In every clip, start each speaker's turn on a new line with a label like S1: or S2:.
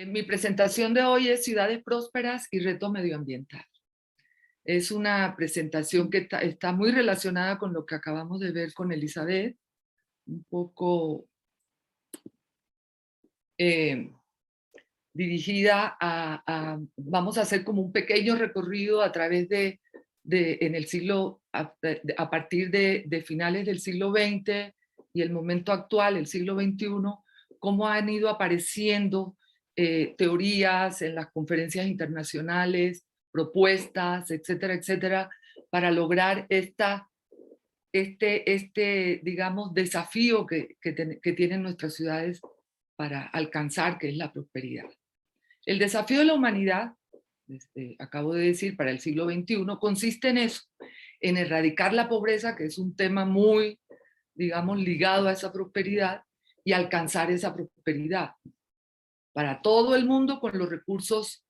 S1: Mi presentación de hoy es Ciudades Prósperas y Reto Medioambiental. Es una presentación que está muy relacionada con lo que acabamos de ver con Elizabeth, un poco dirigida vamos a hacer como un pequeño recorrido a través en el siglo, a partir de finales del siglo XX y el momento actual, el siglo XXI, cómo han ido apareciendo teorías en las conferencias internacionales, propuestas, etcétera, etcétera, para lograr digamos, desafío que tienen nuestras ciudades para alcanzar, que es la prosperidad. El desafío de la humanidad, acabo de decir, para el siglo XXI, consiste en eso, en erradicar la pobreza, que es un tema muy, digamos, ligado a esa prosperidad, y alcanzar esa prosperidad para todo el mundo con los recursos,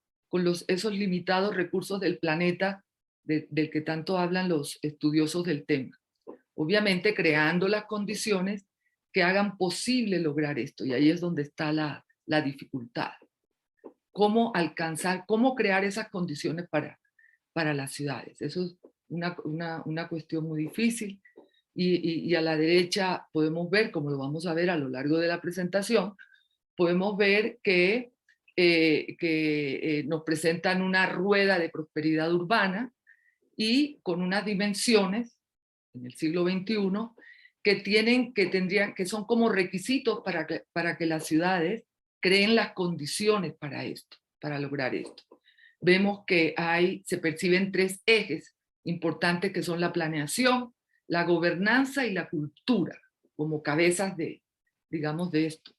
S1: esos limitados recursos del planeta del que tanto hablan los estudiosos del tema. Obviamente creando las condiciones que hagan posible lograr esto, y ahí es donde está la dificultad. Cómo alcanzar, cómo crear esas condiciones para las ciudades. Eso es una cuestión muy difícil. Y a la derecha podemos ver, como lo vamos a ver a lo largo de la presentación, podemos ver que nos presentan una rueda de prosperidad urbana y con unas dimensiones en el siglo XXI que son como requisitos para que las ciudades creen las condiciones para esto, para lograr esto. Vemos que se perciben tres ejes importantes que son la planeación, la gobernanza y la cultura, como cabezas digamos, de esto,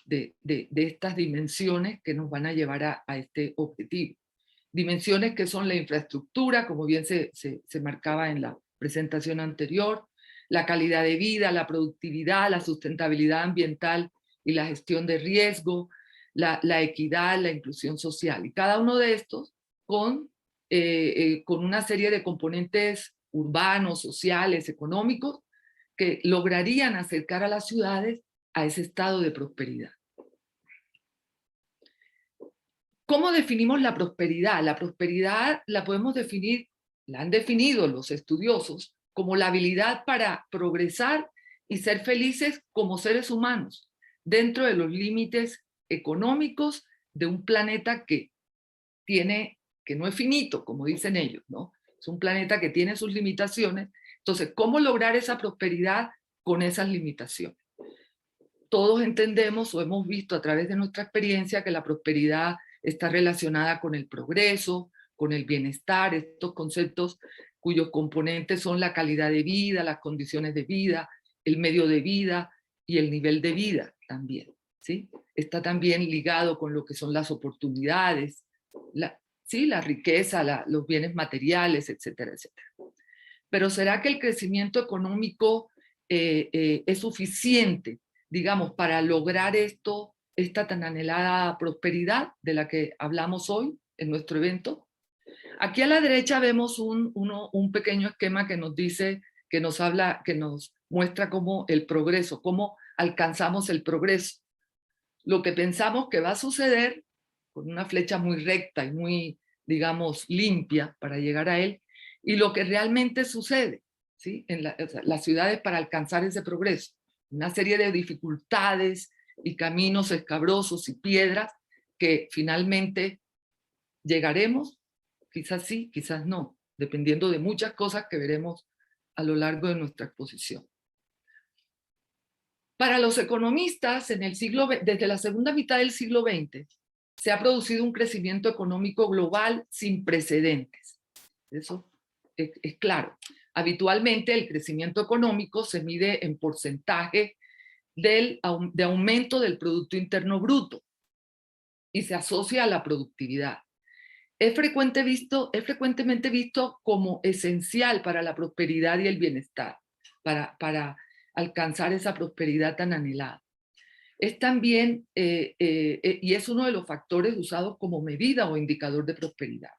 S1: de estas dimensiones que nos van a llevar a este objetivo. Dimensiones que son la infraestructura, como bien se marcaba en la presentación anterior, la calidad de vida, la productividad, la sustentabilidad ambiental y la gestión de riesgo, la equidad, la inclusión social. Y cada uno de estos con una serie de componentes urbanos, sociales, económicos, que lograrían acercar a las ciudades a ese estado de prosperidad. ¿Cómo definimos la prosperidad? La prosperidad la podemos definir, la han definido los estudiosos, como la habilidad para progresar y ser felices como seres humanos, dentro de los límites económicos de un planeta que no es finito, como dicen ellos, ¿no? Es un planeta que tiene sus limitaciones. Entonces, ¿cómo lograr esa prosperidad con esas limitaciones? Todos entendemos o hemos visto a través de nuestra experiencia que la prosperidad está relacionada con el progreso, con el bienestar, estos conceptos cuyos componentes son la calidad de vida, las condiciones de vida, el medio de vida y el nivel de vida también, ¿sí? Está también ligado con lo que son las oportunidades, la riqueza, los bienes materiales, etcétera, etcétera. Pero ¿será que el crecimiento económico es suficiente, digamos, para lograr esta tan anhelada prosperidad de la que hablamos hoy en nuestro evento? Aquí a la derecha vemos un pequeño esquema que nos dice, que nos muestra cómo el progreso, cómo alcanzamos el progreso. Lo que pensamos que va a suceder, con una flecha muy recta y muy, digamos, limpia para llegar a él, y lo que realmente sucede, ¿sí? O sea, las ciudades para alcanzar ese progreso. Una serie de dificultades y caminos escabrosos y piedras que finalmente llegaremos, quizás sí, quizás no, dependiendo de muchas cosas que veremos a lo largo de nuestra exposición. Para los economistas, desde la segunda mitad del siglo XX, se ha producido un crecimiento económico global sin precedentes. Eso es claro. Habitualmente el crecimiento económico se mide en porcentaje de aumento del Producto Interno Bruto y se asocia a la productividad. Es frecuentemente visto como esencial para la prosperidad y el bienestar, para alcanzar esa prosperidad tan anhelada. Es también, y es uno de los factores usados como medida o indicador de prosperidad.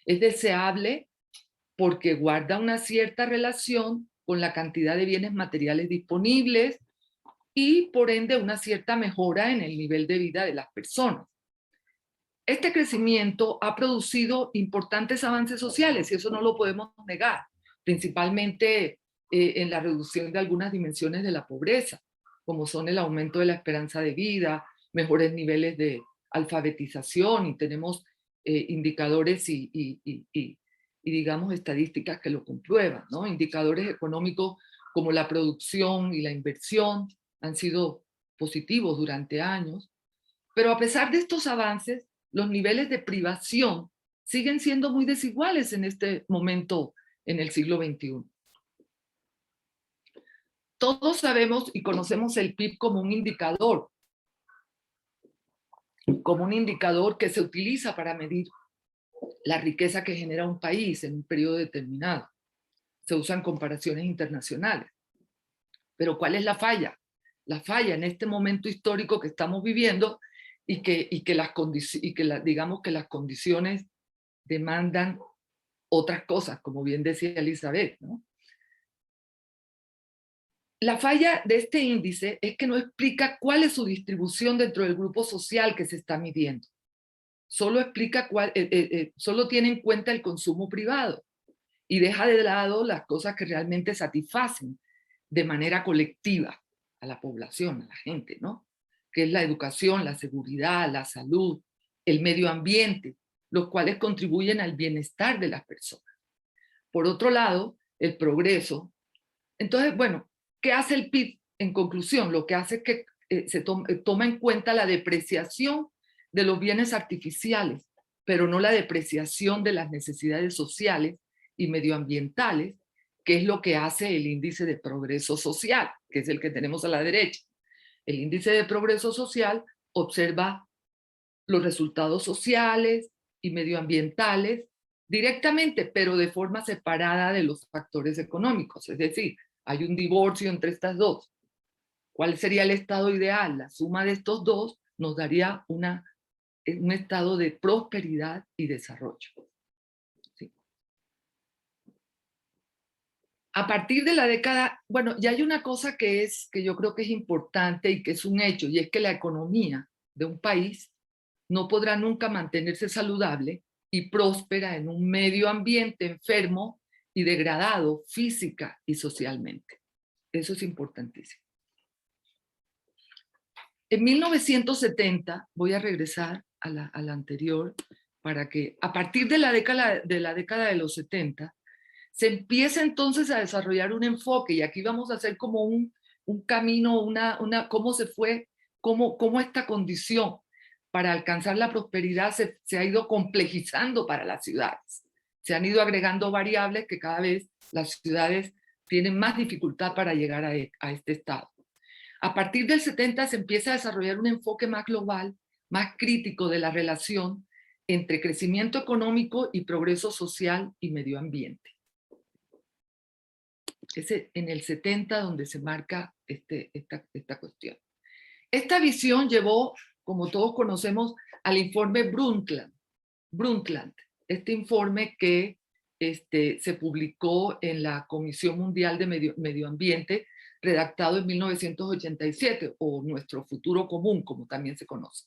S1: Es deseable porque guarda una cierta relación con la cantidad de bienes materiales disponibles y, por ende, una cierta mejora en el nivel de vida de las personas. Este crecimiento ha producido importantes avances sociales y eso no lo podemos negar, principalmente en la reducción de algunas dimensiones de la pobreza, como son el aumento de la esperanza de vida, mejores niveles de alfabetización, y tenemos indicadores y digamos estadísticas que lo comprueban, ¿no? Indicadores económicos como la producción y la inversión han sido positivos durante años, pero a pesar de estos avances, los niveles de privación siguen siendo muy desiguales en este momento en el siglo XXI. Todos sabemos y conocemos el PIB como un indicador que se utiliza para medir la riqueza que genera un país en un periodo determinado. Se usan comparaciones internacionales. Pero ¿cuál es la falla? La falla en este momento histórico que estamos viviendo digamos que las condiciones demandan otras cosas, como bien decía Elizabeth, ¿no? La falla de este índice es que no explica cuál es su distribución dentro del grupo social que se está midiendo. Solo solo tiene en cuenta el consumo privado y deja de lado las cosas que realmente satisfacen de manera colectiva a la población, a la gente, ¿no? Que es la educación, la seguridad, la salud, el medio ambiente, los cuales contribuyen al bienestar de las personas. Por otro lado, el progreso. Entonces, bueno, ¿qué hace el PIB? En conclusión, lo que hace es que toma en cuenta la depreciación de los bienes artificiales, pero no la depreciación de las necesidades sociales y medioambientales, que es lo que hace el índice de progreso social, que es el que tenemos a la derecha. El índice de progreso social observa los resultados sociales y medioambientales directamente, pero de forma separada de los factores económicos. Es decir, hay un divorcio entre estas dos. ¿Cuál sería el estado ideal? La suma de estos dos nos daría un estado de prosperidad y desarrollo. ¿Sí? A partir de la década, bueno, ya hay una cosa que yo creo que es importante y que es un hecho, y es que la economía de un país no podrá nunca mantenerse saludable y próspera en un medio ambiente enfermo y degradado física y socialmente. Eso es importantísimo. En 1970, voy a regresar a la anterior, para que a partir de la década de los 70, se empieza entonces a desarrollar un enfoque, y aquí vamos a hacer como un camino, cómo se fue, cómo esta condición para alcanzar la prosperidad se ha ido complejizando para las ciudades. Se han ido agregando variables que cada vez las ciudades tienen más dificultad para llegar a este estado. A partir del 70 se empieza a desarrollar un enfoque más global, más crítico de la relación entre crecimiento económico y progreso social y medio ambiente. Es en el 70 donde se marca esta cuestión. Esta visión llevó, como todos conocemos, al informe Brundtland. Este informe que se publicó en la Comisión Mundial de Medio Ambiente, redactado en 1987, o Nuestro Futuro Común, como también se conoce,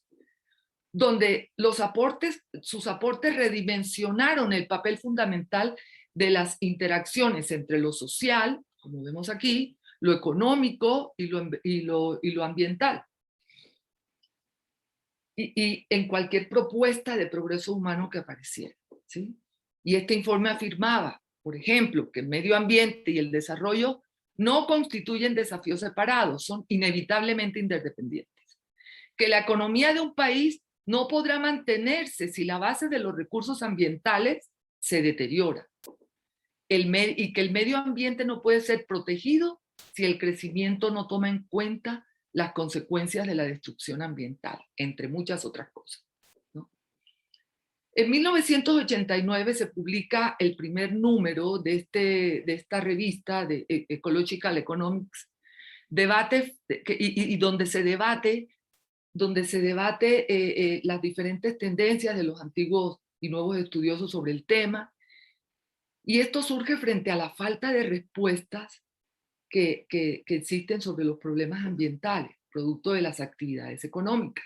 S1: donde sus aportes redimensionaron el papel fundamental de las interacciones entre lo social, como vemos aquí, lo económico y lo ambiental. Y en cualquier propuesta de progreso humano que apareciera, ¿sí? Y este informe afirmaba, por ejemplo, que el medio ambiente y el desarrollo no constituyen desafíos separados, son inevitablemente interdependientes. Que la economía de un país no podrá mantenerse si la base de los recursos ambientales se deteriora. Y que el medio ambiente no puede ser protegido si el crecimiento no toma en cuenta las consecuencias de la destrucción ambiental, entre muchas otras cosas, ¿no? En 1989 se publica el primer número de esta revista de Ecological Economics, donde se debate las diferentes tendencias de los antiguos y nuevos estudiosos sobre el tema. Y esto surge frente a la falta de respuestas que existen sobre los problemas ambientales, producto de las actividades económicas.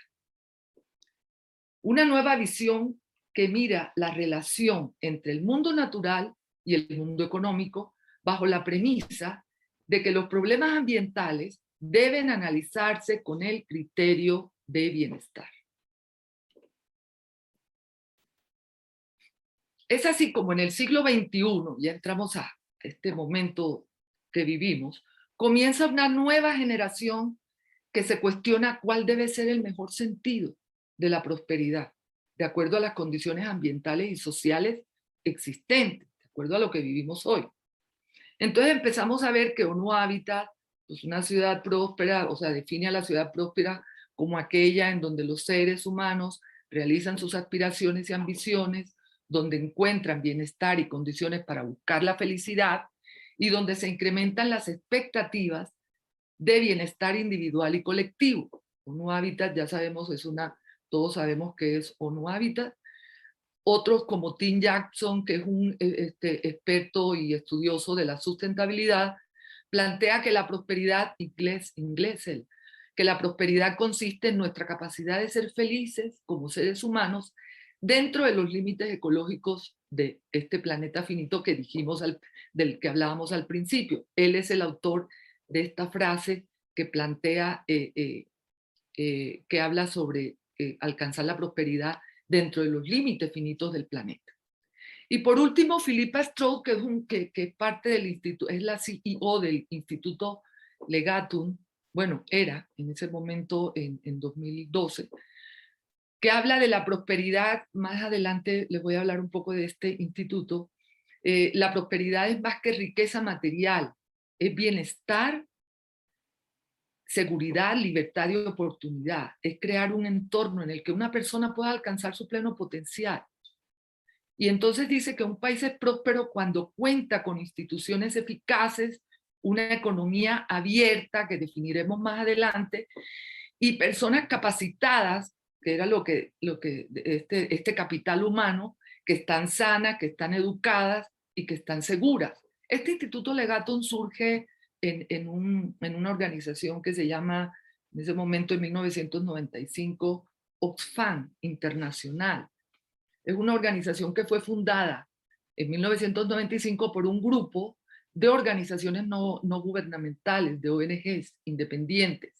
S1: Una nueva visión que mira la relación entre el mundo natural y el mundo económico bajo la premisa de que los problemas ambientales deben analizarse con el criterio de bienestar. Es así como en el siglo XXI, ya entramos a este momento que vivimos, comienza una nueva generación que se cuestiona cuál debe ser el mejor sentido de la prosperidad, de acuerdo a las condiciones ambientales y sociales existentes, de acuerdo a lo que vivimos hoy. Entonces empezamos a ver que ONU Habitat, pues una ciudad próspera, o sea, define a la ciudad próspera como aquella en donde los seres humanos realizan sus aspiraciones y ambiciones, donde encuentran bienestar y condiciones para buscar la felicidad y donde se incrementan las expectativas de bienestar individual y colectivo. ONU Habitat, ya sabemos, todos sabemos que es ONU Habitat. Otros como Tim Jackson, que es un experto y estudioso de la sustentabilidad, plantea que la prosperidad, que la prosperidad consiste en nuestra capacidad de ser felices como seres humanos dentro de los límites ecológicos de este planeta finito que del que hablábamos al principio. Él es el autor de esta frase que plantea, que habla sobre alcanzar la prosperidad dentro de los límites finitos del planeta. Y por último, Philippa Strauss, que es parte del instituto, es la CEO del Instituto Legatum, bueno, era en ese momento, en 2012, que habla de la prosperidad. Más adelante les voy a hablar un poco de este instituto. La prosperidad es más que riqueza material, es bienestar, seguridad, libertad y oportunidad. Es crear un entorno en el que una persona pueda alcanzar su pleno potencial. Y entonces dice que un país es próspero cuando cuenta con instituciones eficaces, una economía abierta, que definiremos más adelante, y personas capacitadas, que era este capital humano, que están sanas, que están educadas y que están seguras. Este Instituto Legatum surge en una organización que se llama, en ese momento, en 1995, Oxfam Internacional. Es una organización que fue fundada en 1995 por un grupo de organizaciones no gubernamentales, de ONGs independientes.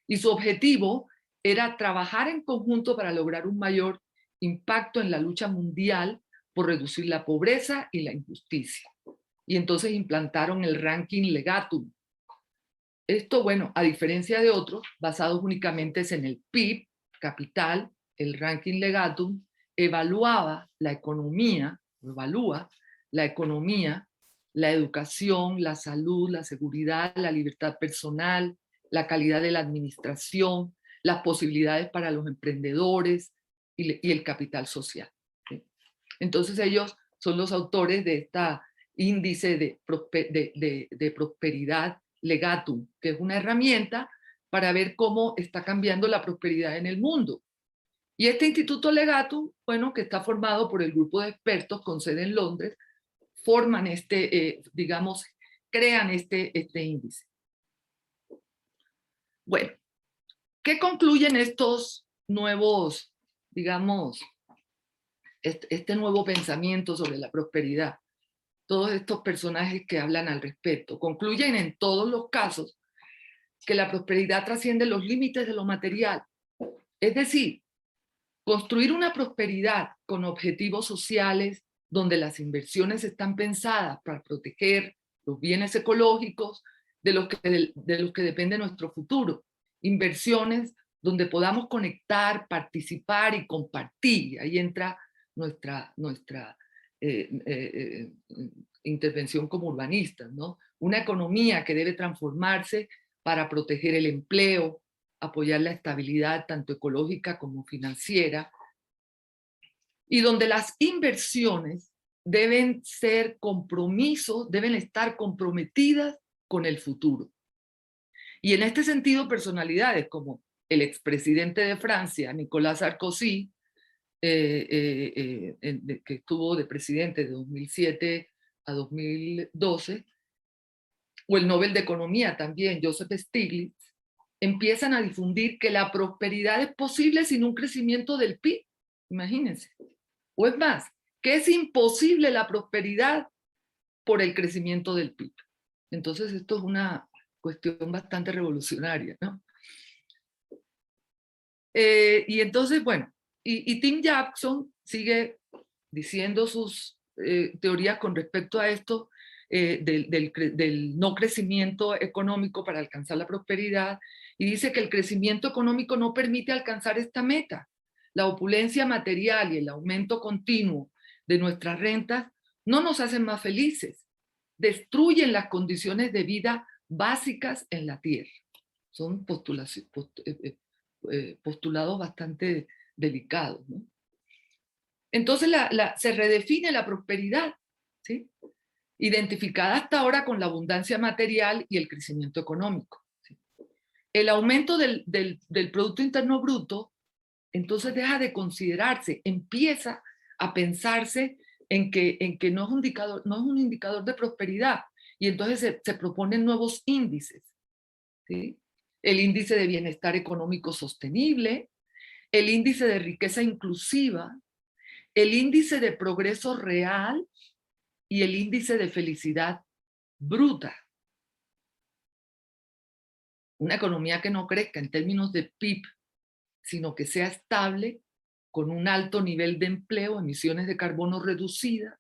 S1: Y su objetivo era trabajar en conjunto para lograr un mayor impacto en la lucha mundial por reducir la pobreza y la injusticia. Y entonces implantaron el ranking Legatum. Esto, bueno, a diferencia de otros, basados únicamente en el PIB, capital, el ranking Legatum evalúa la economía, la educación, la salud, la seguridad, la libertad personal, la calidad de la administración, las posibilidades para los emprendedores y el capital social. ¿Sí? Entonces ellos son los autores de este índice de prosperidad Legatum, que es una herramienta para ver cómo está cambiando la prosperidad en el mundo. Y este Instituto Legatum, bueno, que está formado por el grupo de expertos con sede en Londres, forman crean este índice. Bueno, ¿qué concluyen estos nuevos, este nuevo pensamiento sobre la prosperidad? Todos estos personajes que hablan al respecto concluyen en todos los casos que la prosperidad trasciende los límites de lo material. Es decir, construir una prosperidad con objetivos sociales donde las inversiones están pensadas para proteger los bienes ecológicos de los que depende nuestro futuro. Inversiones donde podamos conectar, participar y compartir. Ahí entra nuestra intervención como urbanistas, ¿no? Una economía que debe transformarse para proteger el empleo, apoyar la estabilidad tanto ecológica como financiera, y donde las inversiones deben ser compromisos, deben estar comprometidas con el futuro. Y en este sentido, personalidades como el expresidente de Francia, Nicolas Sarkozy, que estuvo de presidente de 2007 a 2012, o el Nobel de Economía también, Joseph Stiglitz, empiezan a difundir que la prosperidad es posible sin un crecimiento del PIB. Imagínense. O es más, que es imposible la prosperidad por el crecimiento del PIB. Entonces esto es una cuestión bastante revolucionaria, ¿no? Y entonces, bueno, y Tim Jackson sigue diciendo sus teorías con respecto a esto del no crecimiento económico para alcanzar la prosperidad, y dice que el crecimiento económico no permite alcanzar esta meta. La opulencia material y el aumento continuo de nuestras rentas no nos hacen más felices, destruyen las condiciones de vida básicas en la tierra. Son postulados bastante delicados, ¿no? Entonces se redefine la prosperidad, ¿sí? Identificada hasta ahora con la abundancia material y el crecimiento económico, ¿sí? El aumento del Producto Interno Bruto entonces deja de considerarse, empieza a pensarse en que no es un indicador de prosperidad, y entonces se proponen nuevos índices, ¿sí? El índice de bienestar económico sostenible, el índice de riqueza inclusiva, el índice de progreso real y el índice de felicidad bruta. Una economía que no crezca en términos de PIB, sino que sea estable, con un alto nivel de empleo, emisiones de carbono reducidas,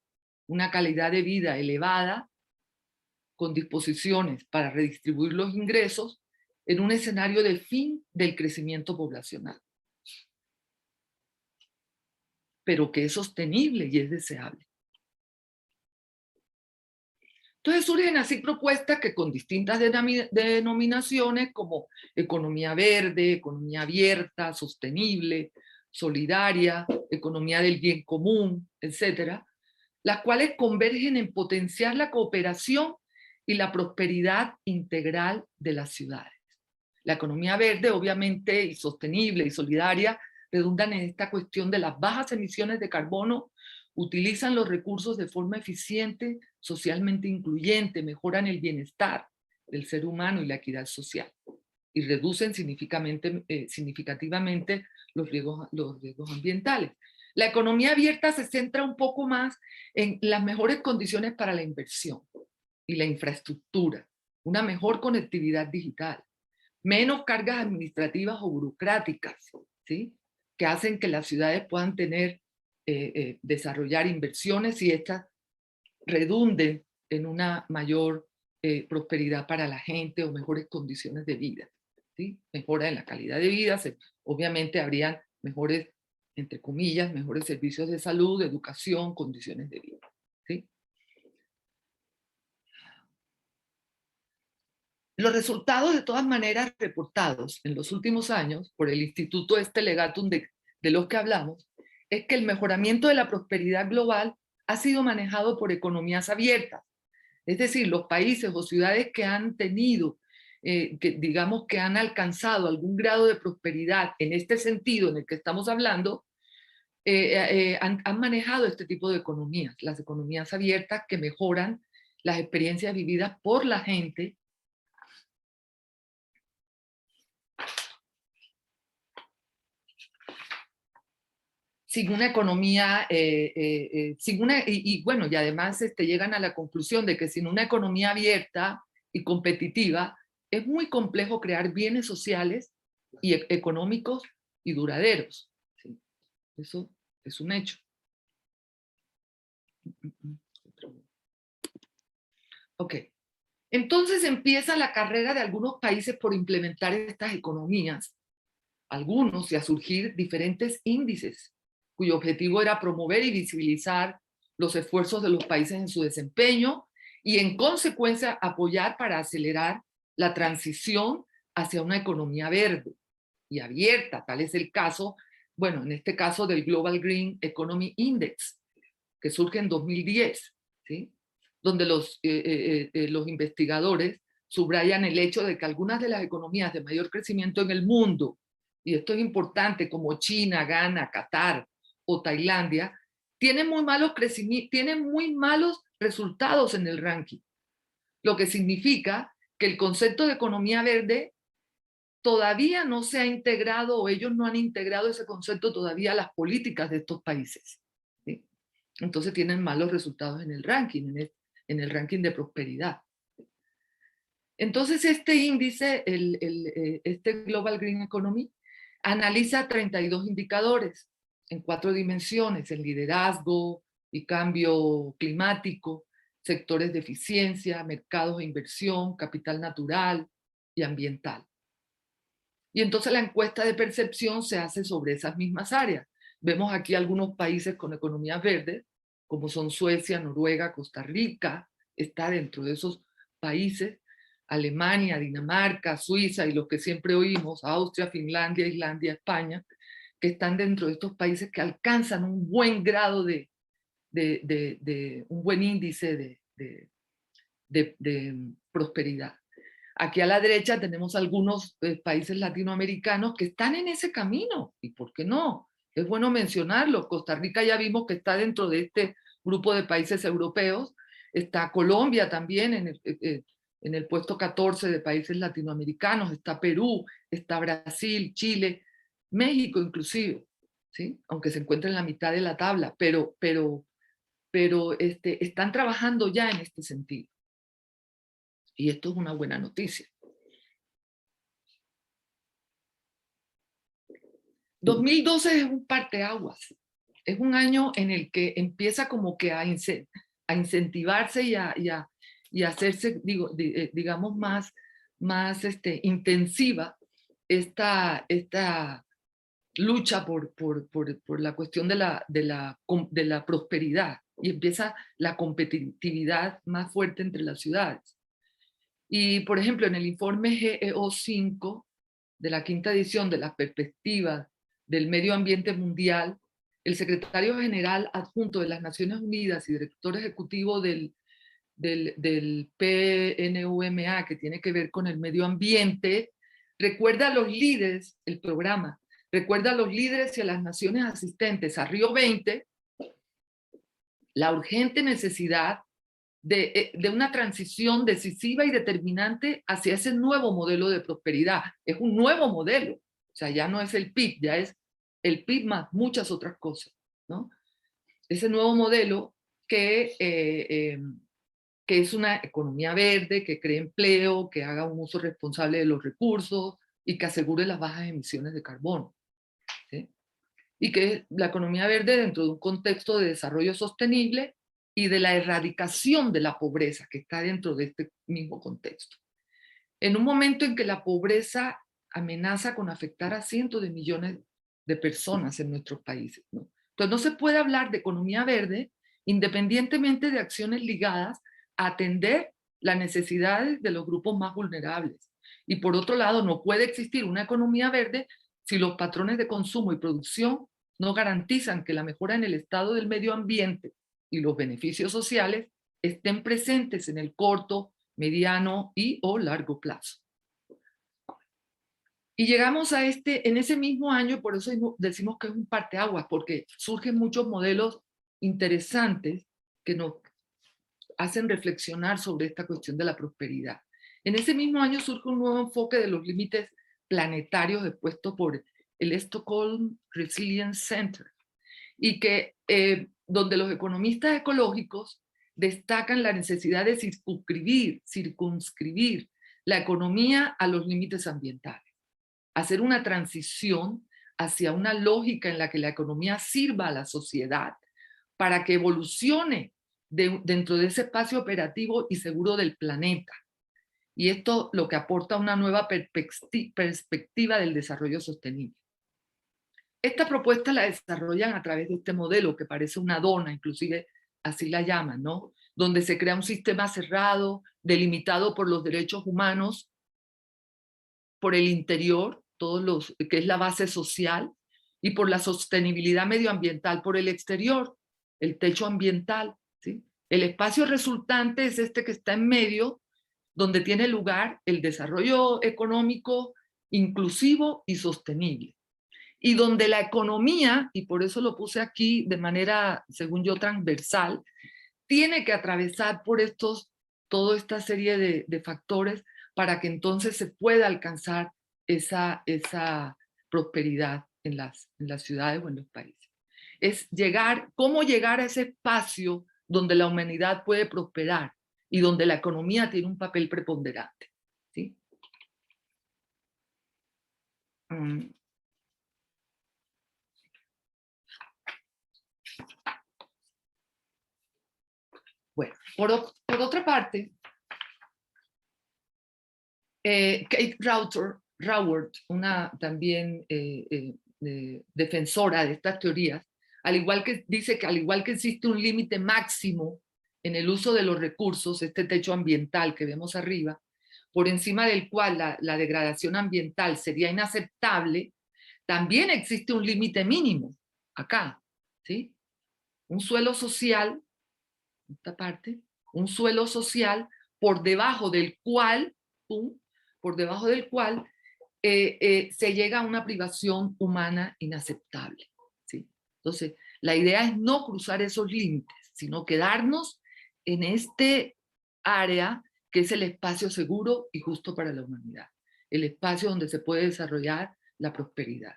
S1: una calidad de vida elevada, con disposiciones para redistribuir los ingresos en un escenario de fin del crecimiento poblacional, pero que es sostenible y es deseable. Entonces surgen así propuestas que con distintas denominaciones como economía verde, economía abierta, sostenible, solidaria, economía del bien común, etcétera, las cuales convergen en potenciar la cooperación y la prosperidad integral de las ciudades. La economía verde, obviamente, y sostenible y solidaria, redundan en esta cuestión de las bajas emisiones de carbono, utilizan los recursos de forma eficiente, socialmente incluyente, mejoran el bienestar del ser humano y la equidad social, y reducen significativamente los riesgos ambientales. La economía abierta se centra un poco más en las mejores condiciones para la inversión y la infraestructura, una mejor conectividad digital, menos cargas administrativas o burocráticas, ¿sí? Que hacen que las ciudades puedan desarrollar inversiones y estas redunden en una mayor prosperidad para la gente o mejores condiciones de vida, ¿sí? Mejora en la calidad de vida, obviamente habrían mejores, entre comillas, mejores servicios de salud, de educación, condiciones de vida, ¿sí? Los resultados, de todas maneras, reportados en los últimos años por el Instituto Legatum de los que hablamos, es que el mejoramiento de la prosperidad global ha sido manejado por economías abiertas. Es decir, los países o ciudades que han tenido, digamos que han alcanzado algún grado de prosperidad en este sentido en el que estamos hablando, han manejado este tipo de economías, las economías abiertas que mejoran las experiencias vividas por la gente sin una economía, bueno, y además llegan a la conclusión de que sin una economía abierta y competitiva es muy complejo crear bienes sociales y económicos y duraderos, ¿sí? Eso es un hecho. Ok. Entonces empieza la carrera de algunos países por implementar estas economías, algunos, y a surgir diferentes índices cuyo objetivo era promover y visibilizar los esfuerzos de los países en su desempeño y en consecuencia apoyar para acelerar la transición hacia una economía verde, y abierta. Tal es el caso, bueno, en este caso del Global Green Economy Index, que surge en 2010, ¿sí? Donde los investigadores subrayan el hecho de que algunas de las economías de mayor crecimiento en el mundo, y esto es importante, como China, Ghana, Qatar o Tailandia, tienen muy malos resultados en el ranking, lo que significa que el concepto de economía verde todavía no se ha integrado, o ellos no han integrado ese concepto todavía a las políticas de estos países, ¿sí? Entonces tienen malos resultados en el ranking, en el ranking de prosperidad. Entonces este índice, este Global Green Economy, analiza 32 indicadores en 4 dimensiones: el liderazgo y cambio climático, sectores de eficiencia, mercados e inversión, capital natural y ambiental. Y entonces la encuesta de percepción se hace sobre esas mismas áreas. Vemos aquí algunos países con economías verdes, como son Suecia, Noruega, Costa Rica, está dentro de esos países. Alemania, Dinamarca, Suiza y los que siempre oímos, Austria, Finlandia, Islandia, España, que están dentro de estos países que alcanzan un buen grado un buen índice de prosperidad. Aquí a la derecha tenemos algunos países latinoamericanos que están en ese camino. ¿Y por qué no? Es bueno mencionarlo. Costa Rica ya vimos que está dentro de este grupo de países europeos. Está Colombia también en el puesto 14 de países latinoamericanos. Está Perú, está Brasil, Chile, México inclusive, ¿sí? Aunque se encuentra en la mitad de la tabla, pero están trabajando ya en este sentido. Y esto es una buena noticia. 2012 es un parteaguas. Es un año en el que empieza como que a incentivarse y a hacerse, digamos, más intensiva esta lucha por la cuestión de la prosperidad, y empieza la competitividad más fuerte entre las ciudades. Y, por ejemplo, en el informe GEO5 de la 5ª edición de las perspectivas del medio ambiente mundial, el secretario general adjunto de las Naciones Unidas y director ejecutivo del PNUMA, que tiene que ver con el medio ambiente, recuerda a los líderes, el programa, recuerda a los líderes y a las naciones asistentes a Río 20 la urgente necesidad de una transición decisiva y determinante hacia ese nuevo modelo de prosperidad. Es un nuevo modelo, o sea, ya no es el PIB, ya es el PIB más muchas otras cosas, ¿no? Ese nuevo modelo que es una economía verde, que cree empleo, que haga un uso responsable de los recursos y que asegure las bajas emisiones de carbono, ¿sí? Y que la economía verde dentro de un contexto de desarrollo sostenible y de la erradicación de la pobreza, que está dentro de este mismo contexto. En un momento en que la pobreza amenaza con afectar a cientos de millones de personas en nuestros países, ¿no? Entonces no se puede hablar de economía verde independientemente de acciones ligadas a atender las necesidades de los grupos más vulnerables. Y por otro lado, no puede existir una economía verde si los patrones de consumo y producción no garantizan que la mejora en el estado del medio ambiente y los beneficios sociales estén presentes en el corto, mediano y o largo plazo. Y llegamos a en ese mismo año, por eso decimos que es un parteaguas, porque surgen muchos modelos interesantes que nos hacen reflexionar sobre esta cuestión de la prosperidad. En ese mismo año surge un nuevo enfoque de los límites planetarios expuesto por el Stockholm Resilience Center, y que donde los economistas ecológicos destacan la necesidad de circunscribir la economía a los límites ambientales, hacer una transición hacia una lógica en la que la economía sirva a la sociedad para que evolucione dentro de ese espacio operativo y seguro del planeta. Y esto lo que aporta una nueva perspectiva del desarrollo sostenible. Esta propuesta la desarrollan a través de este modelo que parece una dona, inclusive así la llaman, ¿no? Donde se crea un sistema cerrado, delimitado por los derechos humanos por el interior, que es la base social, y por la sostenibilidad medioambiental por el exterior, el techo ambiental, ¿sí? El espacio resultante es este que está en medio, donde tiene lugar el desarrollo económico inclusivo y sostenible. Y donde la economía, y por eso lo puse aquí de manera, según yo, transversal, tiene que atravesar por toda esta serie de factores para que entonces se pueda alcanzar esa prosperidad en las ciudades o en los países. Es cómo llegar a ese espacio donde la humanidad puede prosperar y donde la economía tiene un papel preponderante, ¿sí? Bueno, por otra parte, Kate Raworth, una también defensora de estas teorías, dice que al igual que existe un límite máximo en el uso de los recursos, este techo ambiental que vemos arriba, por encima del cual la degradación ambiental sería inaceptable, también existe un límite mínimo acá, ¿sí? Un suelo social, esta parte, un suelo social por debajo del cual, se llega a una privación humana inaceptable, ¿sí? Entonces, la idea es no cruzar esos límites, sino quedarnos en este área que es el espacio seguro y justo para la humanidad, el espacio donde se puede desarrollar la prosperidad.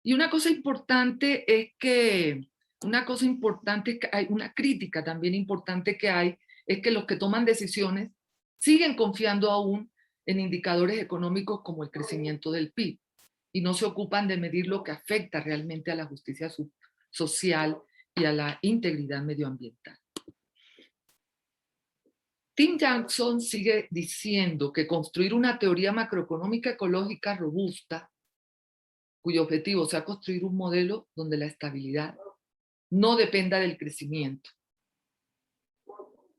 S1: Y una cosa importante es que hay una crítica también importante que hay, es que los que toman decisiones siguen confiando aún en indicadores económicos como el crecimiento del PIB y no se ocupan de medir lo que afecta realmente a la justicia social y a la integridad medioambiental. Tim Jackson sigue diciendo que construir una teoría macroeconómica ecológica robusta, cuyo objetivo sea construir un modelo donde la estabilidad no dependa del crecimiento,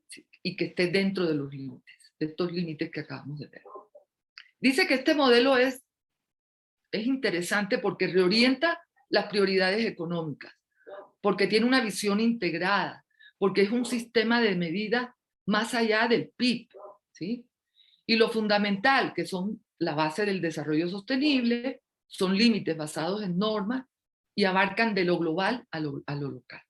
S1: ¿sí? Y que esté dentro de los límites, de estos límites que acabamos de ver. Dice que este modelo es interesante porque reorienta las prioridades económicas, porque tiene una visión integrada, porque es un sistema de medida más allá del PIB, ¿sí? Y lo fundamental, que son la base del desarrollo sostenible, son límites basados en normas y abarcan de lo global a lo local.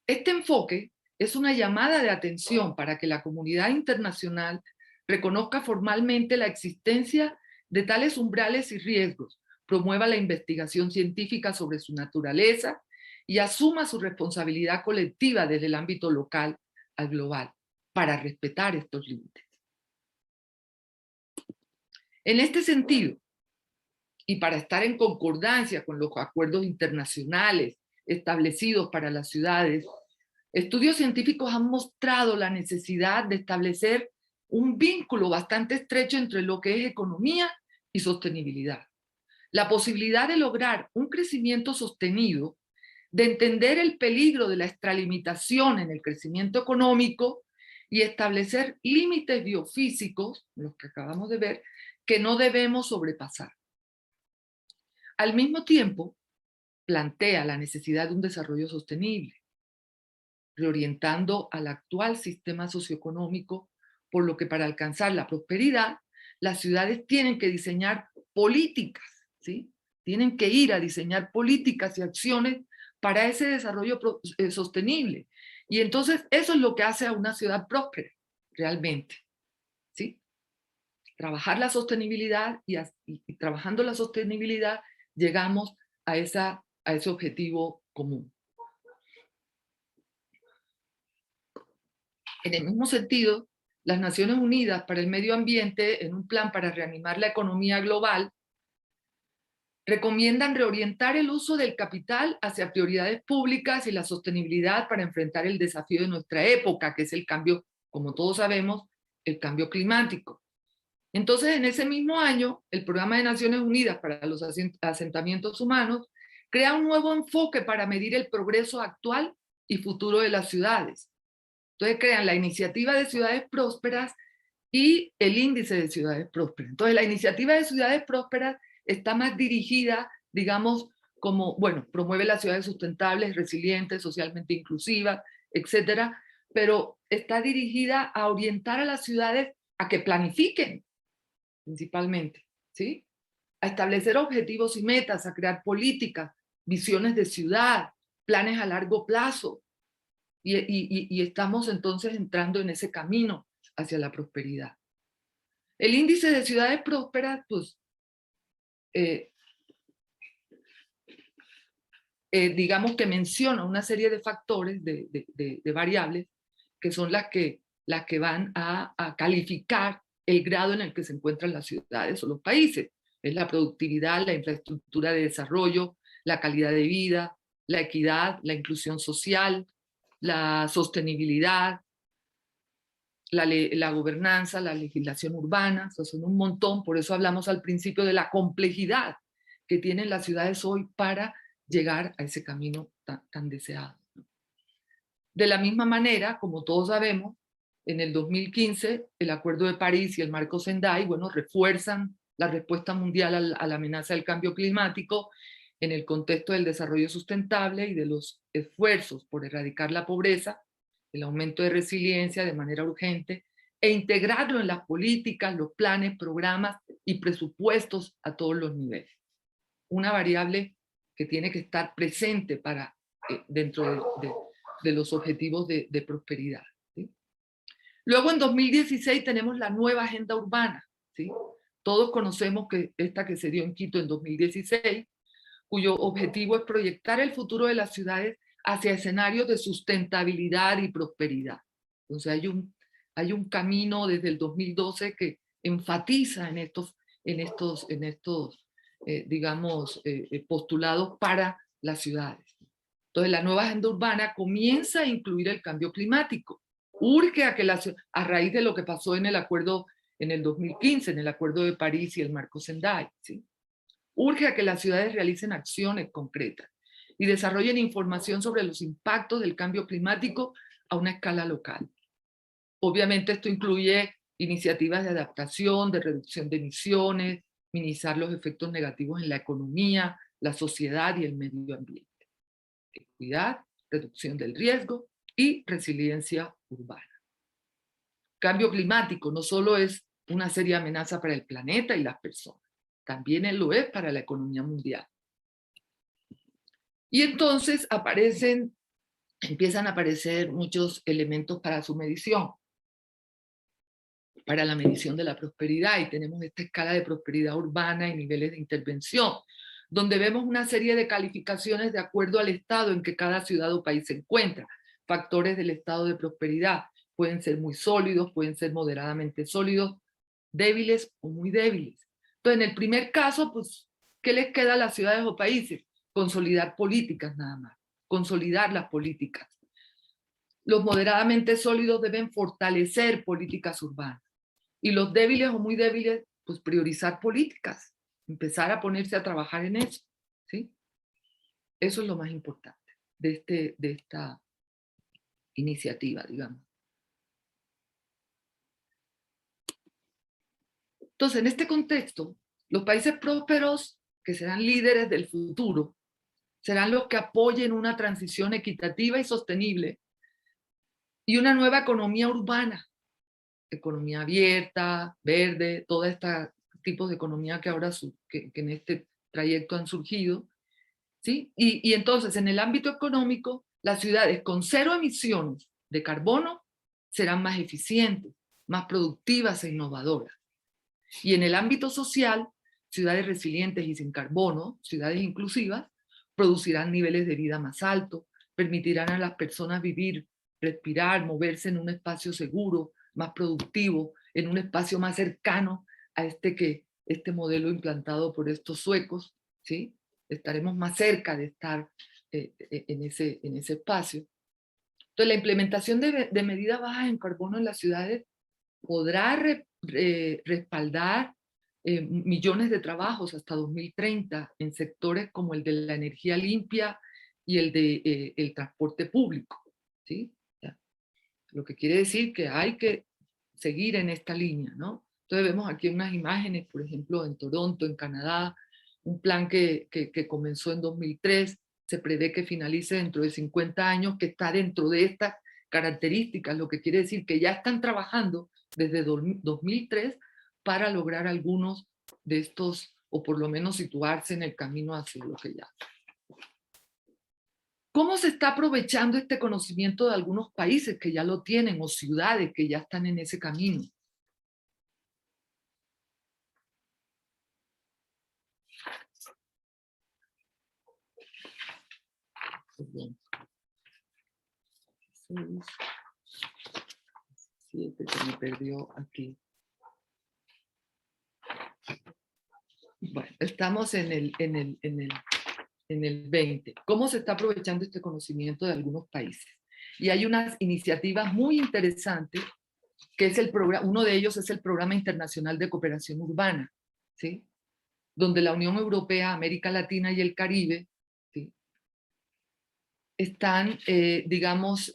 S1: Este enfoque es una llamada de atención para que la comunidad internacional reconozca formalmente la existencia de tales umbrales y riesgos, promueva la investigación científica sobre su naturaleza y asuma su responsabilidad colectiva desde el ámbito local al global para respetar estos límites. En este sentido, y para estar en concordancia con los acuerdos internacionales establecidos para las ciudades, estudios científicos han mostrado la necesidad de establecer un vínculo bastante estrecho entre lo que es economía y sostenibilidad. La posibilidad de lograr un crecimiento sostenido, de entender el peligro de la extralimitación en el crecimiento económico y establecer límites biofísicos, los que acabamos de ver, que no debemos sobrepasar. Al mismo tiempo, plantea la necesidad de un desarrollo sostenible, reorientando al actual sistema socioeconómico, por lo que para alcanzar la prosperidad, las ciudades tienen que diseñar políticas, ¿sí? Tienen que ir a diseñar políticas y acciones para ese desarrollo sostenible. Y entonces eso es lo que hace a una ciudad próspera, realmente, ¿sí? Trabajar la sostenibilidad y trabajando la sostenibilidad llegamos a ese objetivo común. En el mismo sentido, las Naciones Unidas para el Medio Ambiente, en un plan para reanimar la economía global, recomiendan reorientar el uso del capital hacia prioridades públicas y la sostenibilidad para enfrentar el desafío de nuestra época, que es el cambio, como todos sabemos, el cambio climático. Entonces, en ese mismo año, el Programa de Naciones Unidas para los Asentamientos Humanos crea un nuevo enfoque para medir el progreso actual y futuro de las ciudades. Entonces crean la iniciativa de ciudades prósperas y el índice de ciudades prósperas. Entonces, la iniciativa de ciudades prósperas está más dirigida, digamos, como, bueno, promueve las ciudades sustentables, resilientes, socialmente inclusivas, etcétera, pero está dirigida a orientar a las ciudades a que planifiquen, principalmente, ¿sí? A establecer objetivos y metas, a crear políticas, visiones de ciudad, planes a largo plazo, y estamos entonces entrando en ese camino hacia la prosperidad. El índice de ciudades prósperas, pues, eh, digamos que menciona una serie de factores, de variables, que son las que van a calificar el grado en el que se encuentran las ciudades o los países. Es la productividad, la infraestructura de desarrollo, la calidad de vida, la equidad, la inclusión social, la sostenibilidad, la gobernanza, la legislación urbana. O sea, son un montón, por eso hablamos al principio de la complejidad que tienen las ciudades hoy para llegar a ese camino tan deseado. De la misma manera, como todos sabemos, en el 2015 el Acuerdo de París y el Marco Sendai, bueno, refuerzan la respuesta mundial a la amenaza del cambio climático en el contexto del desarrollo sustentable y de los esfuerzos por erradicar la pobreza, el aumento de resiliencia de manera urgente e integrarlo en las políticas, los planes, programas y presupuestos a todos los niveles. Una variable que tiene que estar presente para, dentro de los objetivos de prosperidad, ¿sí? Luego, en 2016 tenemos la nueva agenda urbana, ¿sí? Todos conocemos que esta que se dio en Quito en 2016, cuyo objetivo es proyectar el futuro de las ciudades hacia escenarios de sustentabilidad y prosperidad. Entonces hay un camino desde el 2012 que enfatiza en estos digamos, postulados para las ciudades. Entonces, la nueva agenda urbana comienza a incluir el cambio climático. Urge a que a raíz de lo que pasó en el acuerdo en el 2015, en el Acuerdo de París y el Marco Sendai, ¿sí? Urge a que las ciudades realicen acciones concretas y desarrollen información sobre los impactos del cambio climático a una escala local. Obviamente esto incluye iniciativas de adaptación, de reducción de emisiones, minimizar los efectos negativos en la economía, la sociedad y el medio ambiente. Equidad, reducción del riesgo y resiliencia urbana. Cambio climático no solo es una seria amenaza para el planeta y las personas, también lo es para la economía mundial. Y entonces empiezan a aparecer muchos elementos para su medición, para la medición de la prosperidad, y tenemos esta escala de prosperidad urbana y niveles de intervención, donde vemos una serie de calificaciones de acuerdo al estado en que cada ciudad o país se encuentra. Factores del estado de prosperidad pueden ser muy sólidos, pueden ser moderadamente sólidos, débiles o muy débiles. Entonces, en el primer caso, pues, ¿qué les queda a las ciudades o países? Consolidar políticas nada más, consolidar las políticas. Los moderadamente sólidos deben fortalecer políticas urbanas. Y los débiles o muy débiles, pues priorizar políticas, empezar a ponerse a trabajar en eso, ¿sí? Eso es lo más importante de esta iniciativa, digamos. Entonces, en este contexto, los países prósperos, que serán líderes del futuro, serán los que apoyen una transición equitativa y sostenible y una nueva economía urbana, economía abierta, verde, todo este tipo de economía que ahora que en este trayecto han surgido, ¿sí? Y entonces, en el ámbito económico, las ciudades con cero emisiones de carbono serán más eficientes, más productivas e innovadoras. Y en el ámbito social, ciudades resilientes y sin carbono, ciudades inclusivas, producirán niveles de vida más altos, permitirán a las personas vivir, respirar, moverse en un espacio seguro, más productivo, en un espacio más cercano a este modelo implantado por estos suecos, ¿sí? Estaremos más cerca de estar en ese espacio. Entonces, la implementación de medidas bajas en carbono en las ciudades podrá respaldar millones de trabajos hasta 2030 en sectores como el de la energía limpia y el de el transporte público, ¿sí? Lo que quiere decir que hay que seguir en esta línea, ¿no? Entonces vemos aquí unas imágenes, por ejemplo, en Toronto, en Canadá, un plan que comenzó en 2003, se prevé que finalice dentro de 50 años, que está dentro de estas características, lo que quiere decir que ya están trabajando desde 2003 para lograr algunos de estos, o por lo menos situarse en el camino hacia lo que ya. ¿Cómo se está aprovechando este conocimiento de algunos países que ya lo tienen o ciudades que ya están en ese camino? Perdón. 6, 7, se me perdió aquí. Bueno, estamos en el 20. ¿Cómo se está aprovechando este conocimiento de algunos países? Y hay unas iniciativas muy interesantes, que es el programa, uno de ellos es el Programa Internacional de Cooperación Urbana, ¿sí? Donde la Unión Europea, América Latina y el Caribe, ¿sí?, están, digamos,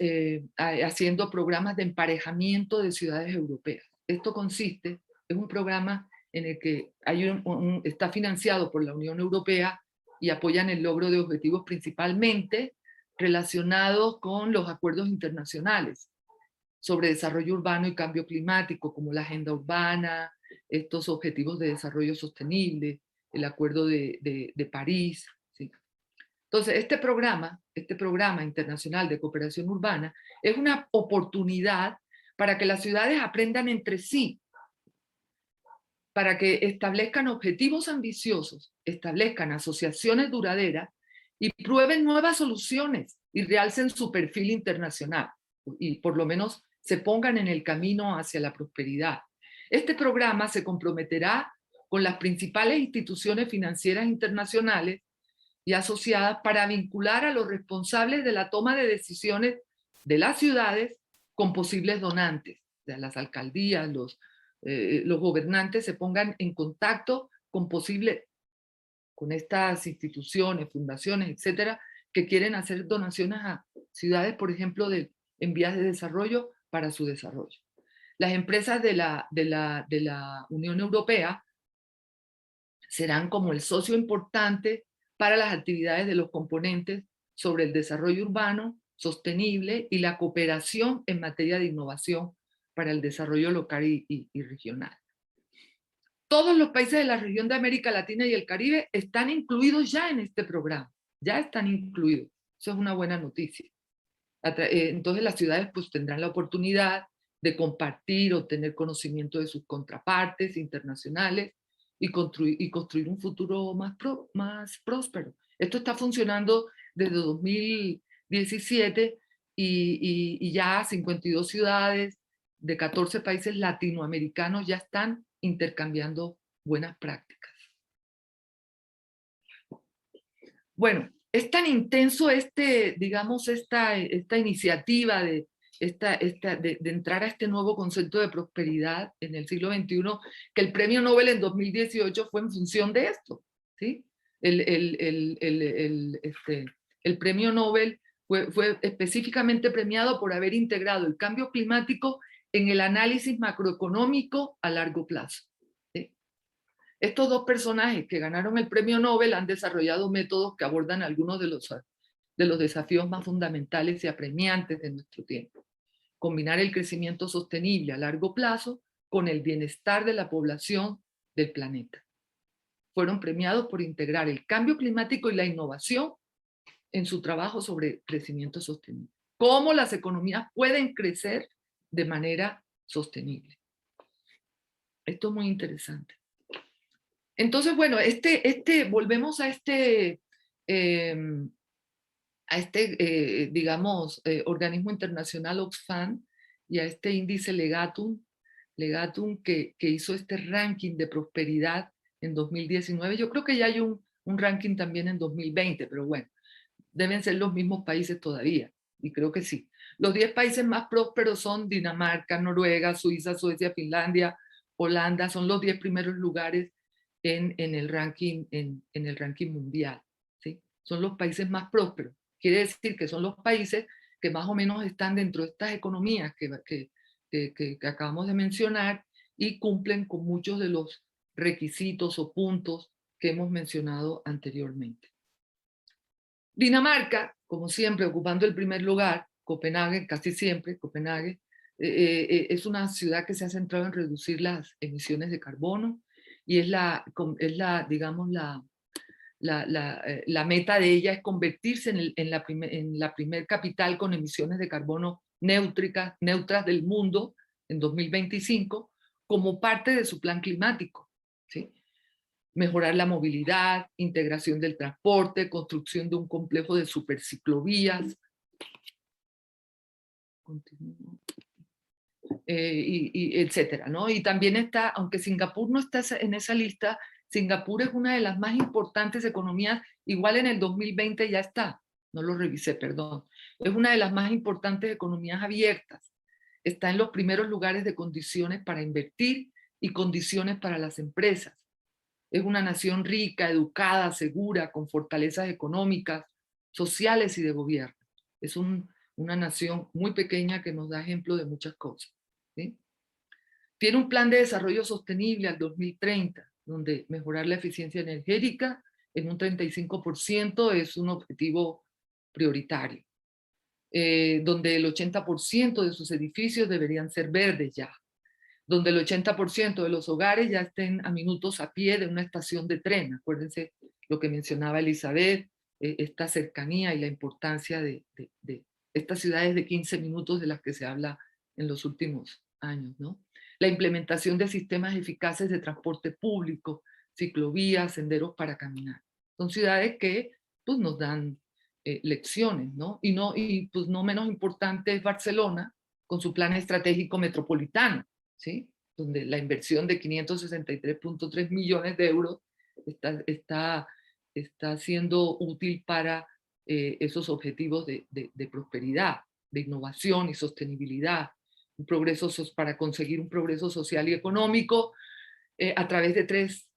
S1: haciendo programas de emparejamiento de ciudades europeas. Esto consiste, es un programa en el que hay está financiado por la Unión Europea y apoyan el logro de objetivos principalmente relacionados con los acuerdos internacionales sobre desarrollo urbano y cambio climático, como la agenda urbana, estos objetivos de desarrollo sostenible, el acuerdo de París, ¿sí? Entonces, este programa internacional de cooperación urbana es una oportunidad para que las ciudades aprendan entre sí, para que establezcan objetivos ambiciosos, establezcan asociaciones duraderas y prueben nuevas soluciones y realcen su perfil internacional y por lo menos se pongan en el camino hacia la prosperidad. Este programa se comprometerá con las principales instituciones financieras internacionales y asociadas para vincular a los responsables de la toma de decisiones de las ciudades con posibles donantes. O sea, las alcaldías, los gobernantes se pongan en contacto con estas instituciones, fundaciones, etcétera, que quieren hacer donaciones a ciudades, por ejemplo, en vías de desarrollo para su desarrollo. Las empresas de la Unión Europea serán como el socio importante para las actividades de los componentes sobre el desarrollo urbano sostenible y la cooperación en materia de innovación para el desarrollo local y regional. Todos los países de la región de América Latina y el Caribe están incluidos ya en este programa, ya están incluidos. Eso es una buena noticia. Entonces las ciudades pues tendrán la oportunidad de compartir o tener conocimiento de sus contrapartes internacionales y construir un futuro más próspero. Esto está funcionando desde 2017 y ya 52 ciudades de 14 países latinoamericanos ya están intercambiando buenas prácticas. Bueno, es tan intenso digamos, esta iniciativa de entrar a este nuevo concepto de prosperidad en el siglo XXI, que el premio Nobel en 2018 fue en función de esto, ¿sí? El premio Nobel fue específicamente premiado por haber integrado el cambio climático en el análisis macroeconómico a largo plazo. Estos dos personajes que ganaron el premio Nobel han desarrollado métodos que abordan algunos de los desafíos más fundamentales y apremiantes de nuestro tiempo. Combinar el crecimiento sostenible a largo plazo con el bienestar de la población del planeta. Fueron premiados por integrar el cambio climático y la innovación en su trabajo sobre crecimiento sostenible. Cómo las economías pueden crecer de manera sostenible. Esto es muy interesante. Entonces, bueno, volvemos a digamos, organismo internacional Oxfam y a este índice Legatum que hizo este ranking de prosperidad en 2019. Yo creo que ya hay un ranking también en 2020, pero bueno, deben ser los mismos países todavía, y creo que sí. Los 10 países más prósperos son Dinamarca, Noruega, Suiza, Suecia, Finlandia, Holanda, son los 10 primeros lugares en el ranking mundial, ¿sí? Son los países más prósperos. Quiere decir que son los países que más o menos están dentro de estas economías que acabamos de mencionar y cumplen con muchos de los requisitos o puntos que hemos mencionado anteriormente. Dinamarca, como siempre, ocupando el primer lugar, Copenhague, casi siempre, Copenhague, es una ciudad que se ha centrado en reducir las emisiones de carbono y digamos, la meta de ella es convertirse en la primer capital con emisiones de carbono neutras del mundo en 2025 como parte de su plan climático, ¿sí? Mejorar la movilidad, integración del transporte, construcción de un complejo de superciclovías, etcétera, ¿no? Y también está, aunque Singapur no está en esa lista, Singapur es una de las más importantes economías, igual en el 2020 ya está, no lo revisé, perdón, es una de las más importantes economías abiertas, está en los primeros lugares de condiciones para invertir y condiciones para las empresas. Es una nación rica, educada, segura, con fortalezas económicas, sociales y de gobierno. Es una nación muy pequeña que nos da ejemplo de muchas cosas, ¿sí? Tiene un plan de desarrollo sostenible al 2030, donde mejorar la eficiencia energética en un 35% es un objetivo prioritario, donde el 80% de sus edificios deberían ser verdes ya, donde el 80% de los hogares ya estén a minutos a pie de una estación de tren. Acuérdense lo que mencionaba Elizabeth, esta cercanía y la importancia de estas ciudades de 15 minutos de las que se habla en los últimos años, ¿no? La implementación de sistemas eficaces de transporte público, ciclovías, senderos para caminar. Son ciudades que pues, nos dan lecciones, ¿no? Y pues no menos importante es Barcelona, con su plan estratégico metropolitano, ¿sí? Donde la inversión de 563.3 millones de euros está siendo útil para esos objetivos de prosperidad, de innovación y sostenibilidad, para conseguir un progreso social y económico a través de tres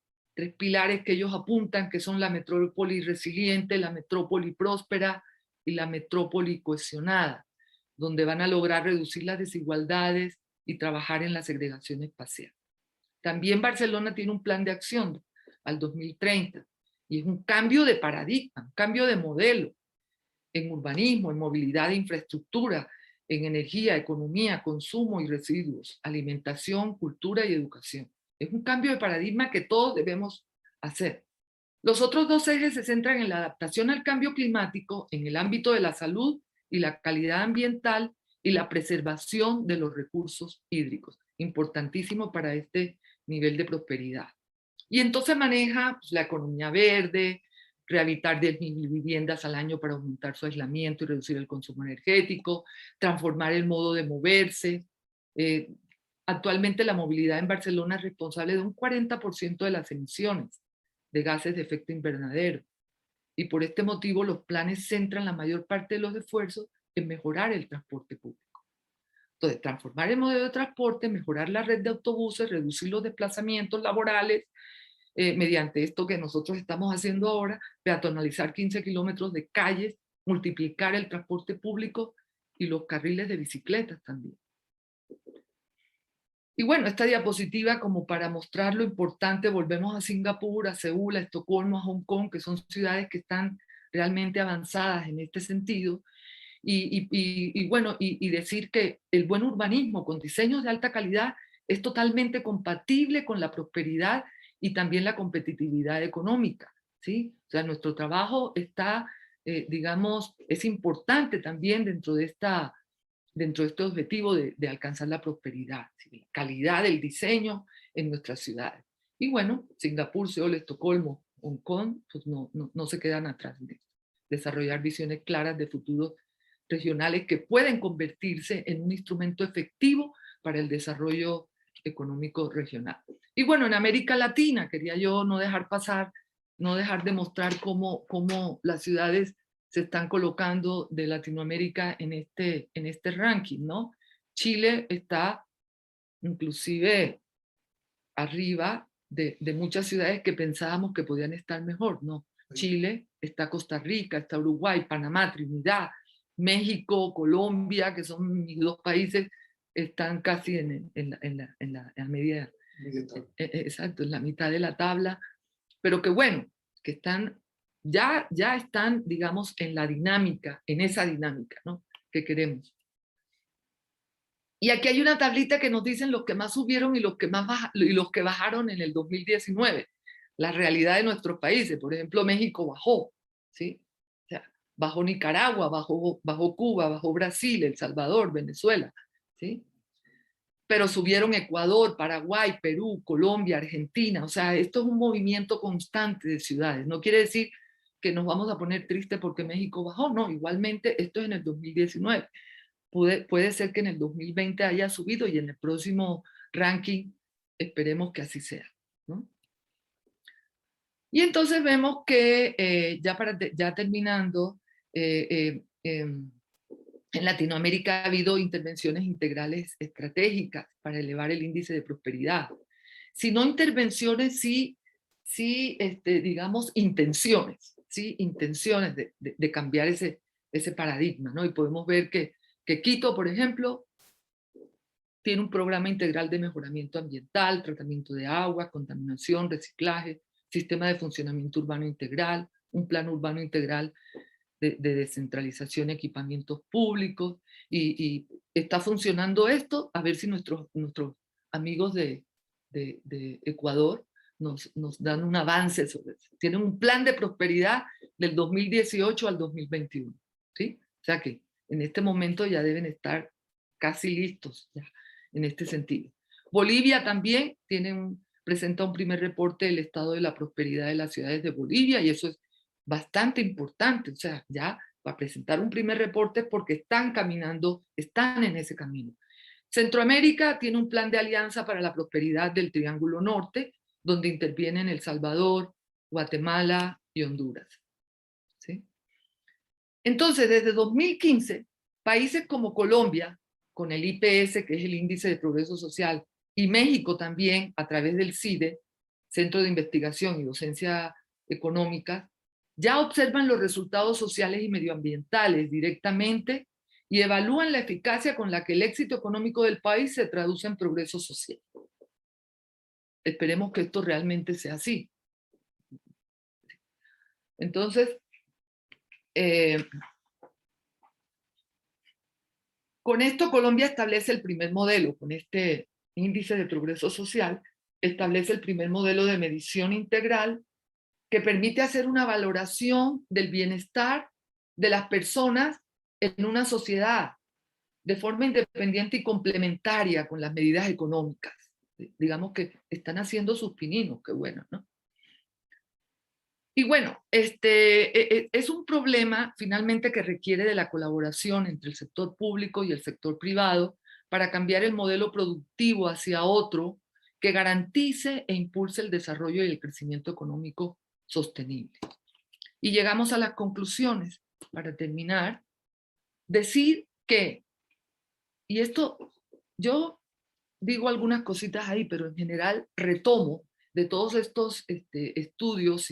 S1: pilares que ellos apuntan, que son la metrópoli resiliente, la metrópoli próspera y la metrópoli cohesionada, donde van a lograr reducir las desigualdades y trabajar en la segregación espacial. También Barcelona tiene un plan de acción al 2030 y es un cambio de paradigma, un cambio de modelo en urbanismo, en movilidad e infraestructura, en energía, economía, consumo y residuos, alimentación, cultura y educación. Es un cambio de paradigma que todos debemos hacer. Los otros dos ejes se centran en la adaptación al cambio climático, en el ámbito de la salud y la calidad ambiental y la preservación de los recursos hídricos, importantísimo para este nivel de prosperidad. Y entonces maneja pues, la economía verde, rehabilitar 10.000 viviendas al año para aumentar su aislamiento y reducir el consumo energético, transformar el modo de moverse. Actualmente la movilidad en Barcelona es responsable de un 40% de las emisiones de gases de efecto invernadero. Y por este motivo los planes centran la mayor parte de los esfuerzos en mejorar el transporte público. Entonces, transformar el modelo de transporte, mejorar la red de autobuses, reducir los desplazamientos laborales, mediante esto que nosotros estamos haciendo ahora, peatonalizar 15 kilómetros de calles, multiplicar el transporte público y los carriles de bicicletas también. Y bueno, esta diapositiva como para mostrar lo importante, volvemos a Singapur, a Seúl, a Estocolmo, a Hong Kong, que son ciudades que están realmente avanzadas en este sentido. Y decir que el buen urbanismo con diseños de alta calidad es totalmente compatible con la prosperidad y también la competitividad económica, ¿sí? O sea, nuestro trabajo está, digamos, es importante también dentro de este objetivo de alcanzar la prosperidad, ¿sí? La calidad del diseño en nuestras ciudades. Y bueno, Singapur, Seúl, Estocolmo, Hong Kong, pues no se quedan atrás de desarrollar visiones claras de futuro regionales que pueden convertirse en un instrumento efectivo para el desarrollo económico regional. Y bueno, en América Latina quería yo no dejar de mostrar cómo las ciudades se están colocando de Latinoamérica en este ranking, ¿no? Chile está inclusive arriba de muchas ciudades que pensábamos que podían estar mejor, ¿no? Chile, está Costa Rica, está Uruguay, Panamá, Trinidad, México, Colombia, que son mis dos países están casi en la media, exacto, en la mitad de la tabla, pero que bueno, que están, ya están, digamos, en la dinámica, en esa dinámica, ¿no?, que queremos. Y aquí hay una tablita que nos dicen los que más subieron y los que, y los que bajaron en el 2019. La realidad de nuestros países. Por ejemplo, México bajó, ¿sí? O sea, bajó Nicaragua, bajó Cuba, bajó Brasil, El Salvador, Venezuela, ¿sí? Pero subieron Ecuador, Paraguay, Perú, Colombia, Argentina. O sea, esto es un movimiento constante de ciudades. No quiere decir que nos vamos a poner tristes porque México bajó, no, igualmente esto es en el 2019. Puede ser que en el 2020 haya subido y en el próximo ranking esperemos que así sea, ¿no? Y entonces vemos que ya terminando, en Latinoamérica ha habido intervenciones integrales estratégicas para elevar el índice de prosperidad. Si no intervenciones, sí, digamos, intenciones, ¿sí? Intenciones de cambiar ese paradigma, ¿no? Y podemos ver que Quito, por ejemplo, tiene un programa integral de mejoramiento ambiental, tratamiento de agua, contaminación, reciclaje, sistema de funcionamiento urbano integral, un plan urbano integral de descentralización, equipamientos públicos, y está funcionando esto. A ver si nuestros amigos de Ecuador nos dan un avance sobre eso. Tienen un plan de prosperidad del 2018 al 2021, ¿sí? O sea que en este momento ya deben estar casi listos ya, en este sentido. Bolivia también presenta un primer reporte del estado de la prosperidad de las ciudades de Bolivia, y eso es bastante importante. O sea, ya va a presentar un primer reporte porque están caminando, están en ese camino. Centroamérica tiene un plan de alianza para la prosperidad del Triángulo Norte, donde intervienen El Salvador, Guatemala y Honduras, ¿sí? Entonces, desde 2015, países como Colombia, con el IPS, que es el Índice de Progreso Social, y México también, a través del CIDE, Centro de Investigación y Docencia Económica, ya observan los resultados sociales y medioambientales directamente y evalúan la eficacia con la que el éxito económico del país se traduce en progreso social. Esperemos que esto realmente sea así. Entonces, con esto Colombia establece el primer modelo, con este índice de progreso social, establece el primer modelo de medición integral que permite hacer una valoración del bienestar de las personas en una sociedad de forma independiente y complementaria con las medidas económicas. Digamos que están haciendo sus pininos, qué bueno, ¿no? Y bueno, es un problema finalmente que requiere de la colaboración entre el sector público y el sector privado para cambiar el modelo productivo hacia otro que garantice e impulse el desarrollo y el crecimiento económico sostenible. Y llegamos a las conclusiones. Para terminar, decir que, y esto yo digo algunas cositas ahí, pero en general retomo de todos estos estudios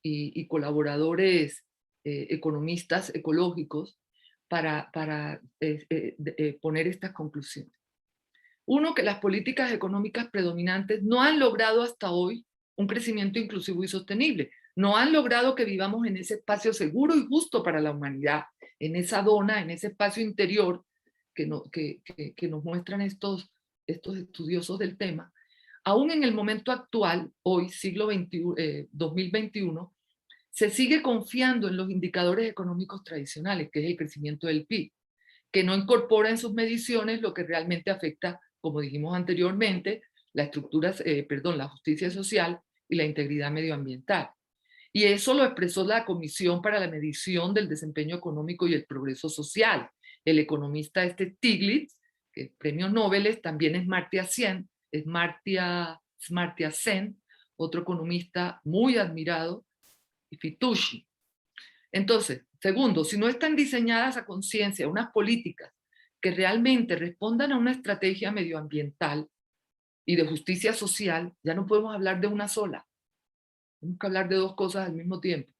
S1: y colaboradores economistas ecológicos para poner estas conclusiones. Uno, que las políticas económicas predominantes no han logrado hasta hoy un crecimiento inclusivo y sostenible. No han logrado que vivamos en ese espacio seguro y justo para la humanidad, en esa dona, en ese espacio interior que nos muestran estos estudiosos del tema. Aún en el momento actual, hoy, siglo XXI, 2021, se sigue confiando en los indicadores económicos tradicionales, que es el crecimiento del PIB, que no incorpora en sus mediciones lo que realmente afecta, como dijimos anteriormente, la justicia social y la integridad medioambiental. Y eso lo expresó la Comisión para la Medición del Desempeño Económico y el Progreso Social. El economista Stiglitz, que es premio Nobel, también es Amartya Sen, otro economista muy admirado, y Fitoussi. Entonces, segundo, si no están diseñadas a conciencia unas políticas que realmente respondan a una estrategia medioambiental y de justicia social, ya no podemos hablar de una sola. Tenemos que hablar de dos cosas al mismo tiempo.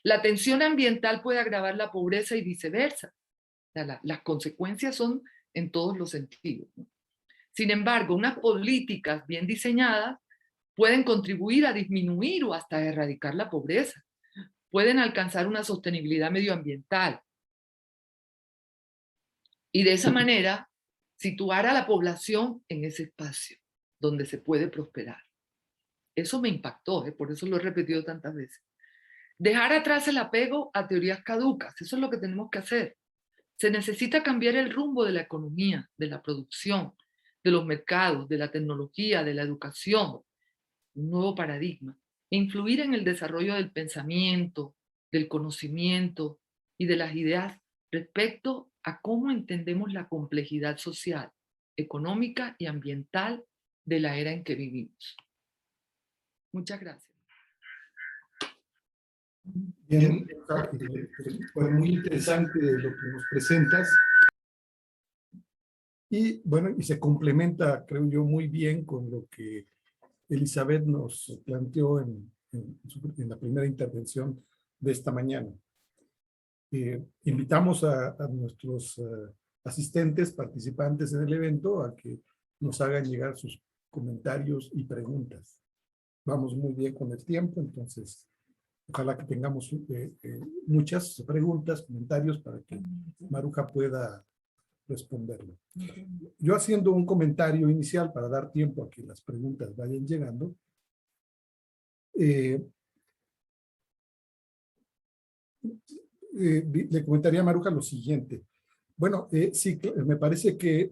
S1: La tensión ambiental puede agravar la pobreza y viceversa. O sea, las consecuencias son en todos los sentidos, ¿no? Sin embargo, unas políticas bien diseñadas pueden contribuir a disminuir o hasta erradicar la pobreza. Pueden alcanzar una sostenibilidad medioambiental. Y de esa manera, situar a la población en ese espacio donde se puede prosperar. Eso me impactó, por eso lo he repetido tantas veces. Dejar atrás el apego a teorías caducas, eso es lo que tenemos que hacer. Se necesita cambiar el rumbo de la economía, de la producción, de los mercados, de la tecnología, de la educación, un nuevo paradigma, e influir en el desarrollo del pensamiento, del conocimiento y de las ideas respecto a cómo entendemos la complejidad social, económica y ambiental de la era en que vivimos. Muchas gracias.
S2: Bien, fue muy interesante lo que nos presentas. Y bueno, y se complementa, creo yo, muy bien con lo que Elizabeth nos planteó en la primera intervención de esta mañana. Invitamos a nuestros asistentes, participantes en el evento, a que nos hagan llegar sus comentarios y preguntas. Vamos muy bien con el tiempo, entonces ojalá que tengamos muchas preguntas, comentarios para que Maruja pueda responderlo. Yo haciendo un comentario inicial para dar tiempo a que las preguntas vayan llegando, le comentaría a Maruja lo siguiente. Bueno, sí, me parece que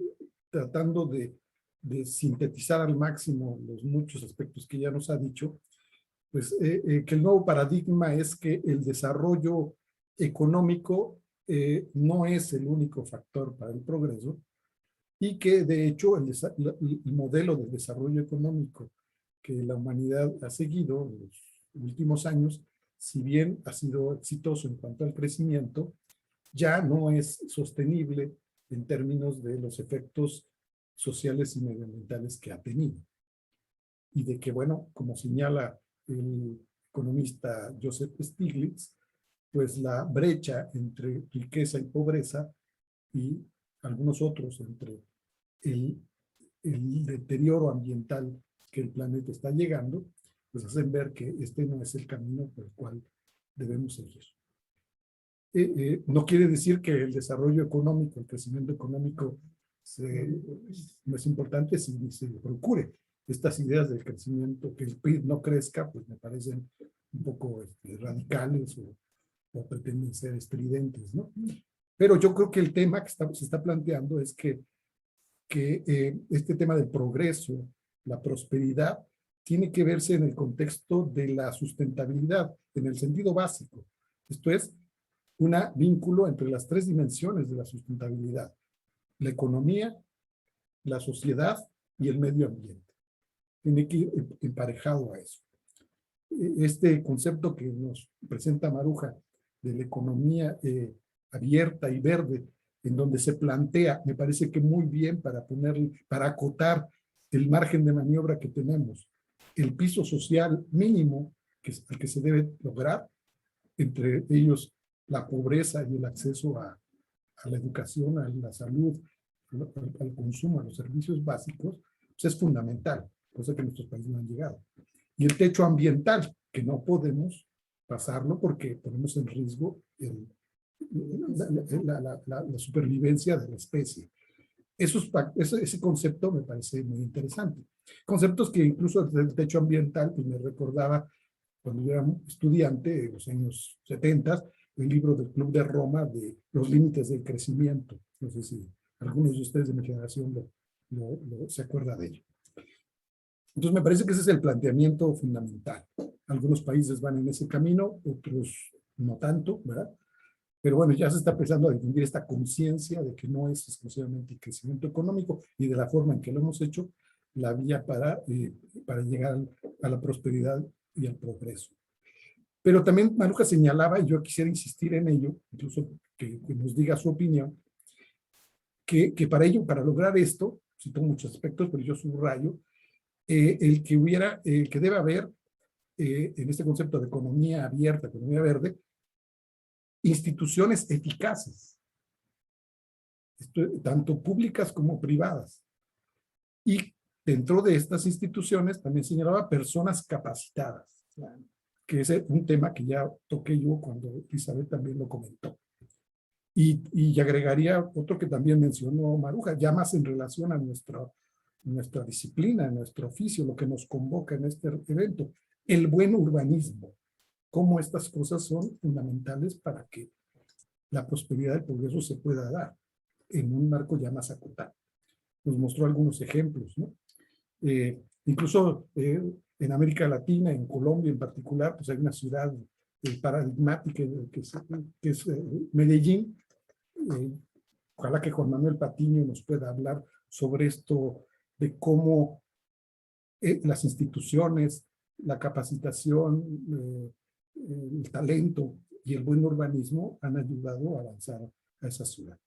S2: tratando de sintetizar al máximo los muchos aspectos que ya nos ha dicho, pues que el nuevo paradigma es que el desarrollo económico no es el único factor para el progreso y que de hecho el modelo de desarrollo económico que la humanidad ha seguido en los últimos años, si bien ha sido exitoso en cuanto al crecimiento, ya no es sostenible en términos de los efectos sociales y medioambientales que ha tenido. Y de que, bueno, como señala el economista Joseph Stiglitz, pues la brecha entre riqueza y pobreza y algunos otros entre el deterioro ambiental que el planeta está llegando, pues hacen ver que este no es el camino por el cual debemos seguir. No quiere decir que el desarrollo económico, el crecimiento económico no es importante si se procure. Estas ideas del crecimiento, que el PIB no crezca, pues me parecen un poco radicales o pretenden ser estridentes, ¿no? Pero yo creo que el tema que se está planteando es que este tema del progreso, la prosperidad, tiene que verse en el contexto de la sustentabilidad, en el sentido básico. Esto es, un vínculo entre las tres dimensiones de la sustentabilidad: la economía, la sociedad y el medio ambiente. Tiene que ir emparejado a eso. Este concepto que nos presenta Maruja de la economía abierta y verde, en donde se plantea, me parece que muy bien para acotar el margen de maniobra que tenemos, el piso social mínimo al que se debe lograr, entre ellos la pobreza y el acceso a la educación, a la salud, al consumo, a los servicios básicos, pues es fundamental, cosa que nuestros países no han llegado. Y el techo ambiental, que no podemos pasarlo porque ponemos en riesgo la supervivencia de la especie. Ese concepto me parece muy interesante. Conceptos que incluso desde el techo ambiental, pues me recordaba cuando yo era estudiante, en los años 70, el libro del Club de Roma de Los límites del crecimiento. No sé si algunos de ustedes de mi generación se acuerdan de ello. Entonces me parece que ese es el planteamiento fundamental. Algunos países van en ese camino, otros no tanto, ¿verdad? Pero bueno, ya se está empezando a difundir esta conciencia de que no es exclusivamente el crecimiento económico y de la forma en que lo hemos hecho la vía para llegar a la prosperidad y al progreso. Pero también Maruja señalaba, y yo quisiera insistir en ello, incluso que nos diga su opinión, que para ello, para lograr esto, cito muchos aspectos, pero yo subrayo, el que debe haber en este concepto de economía abierta, economía verde, instituciones eficaces. tanto públicas como privadas. Y dentro de estas instituciones también señalaba personas capacitadas, que es un tema que ya toqué yo cuando Isabel también lo comentó. Y agregaría otro que también mencionó Maruja, ya más en relación a nuestra disciplina, a nuestro oficio, lo que nos convoca en este evento, el buen urbanismo. Cómo estas cosas son fundamentales para que la prosperidad y el progreso se pueda dar en un marco ya más acotado. Nos mostró algunos ejemplos, ¿no? Incluso en América Latina, en Colombia en particular, pues hay una ciudad paradigmática que es Medellín. Ojalá que Juan Manuel Patiño nos pueda hablar sobre esto, de cómo las instituciones, la capacitación, el talento y el buen urbanismo han ayudado a avanzar a esa ciudad.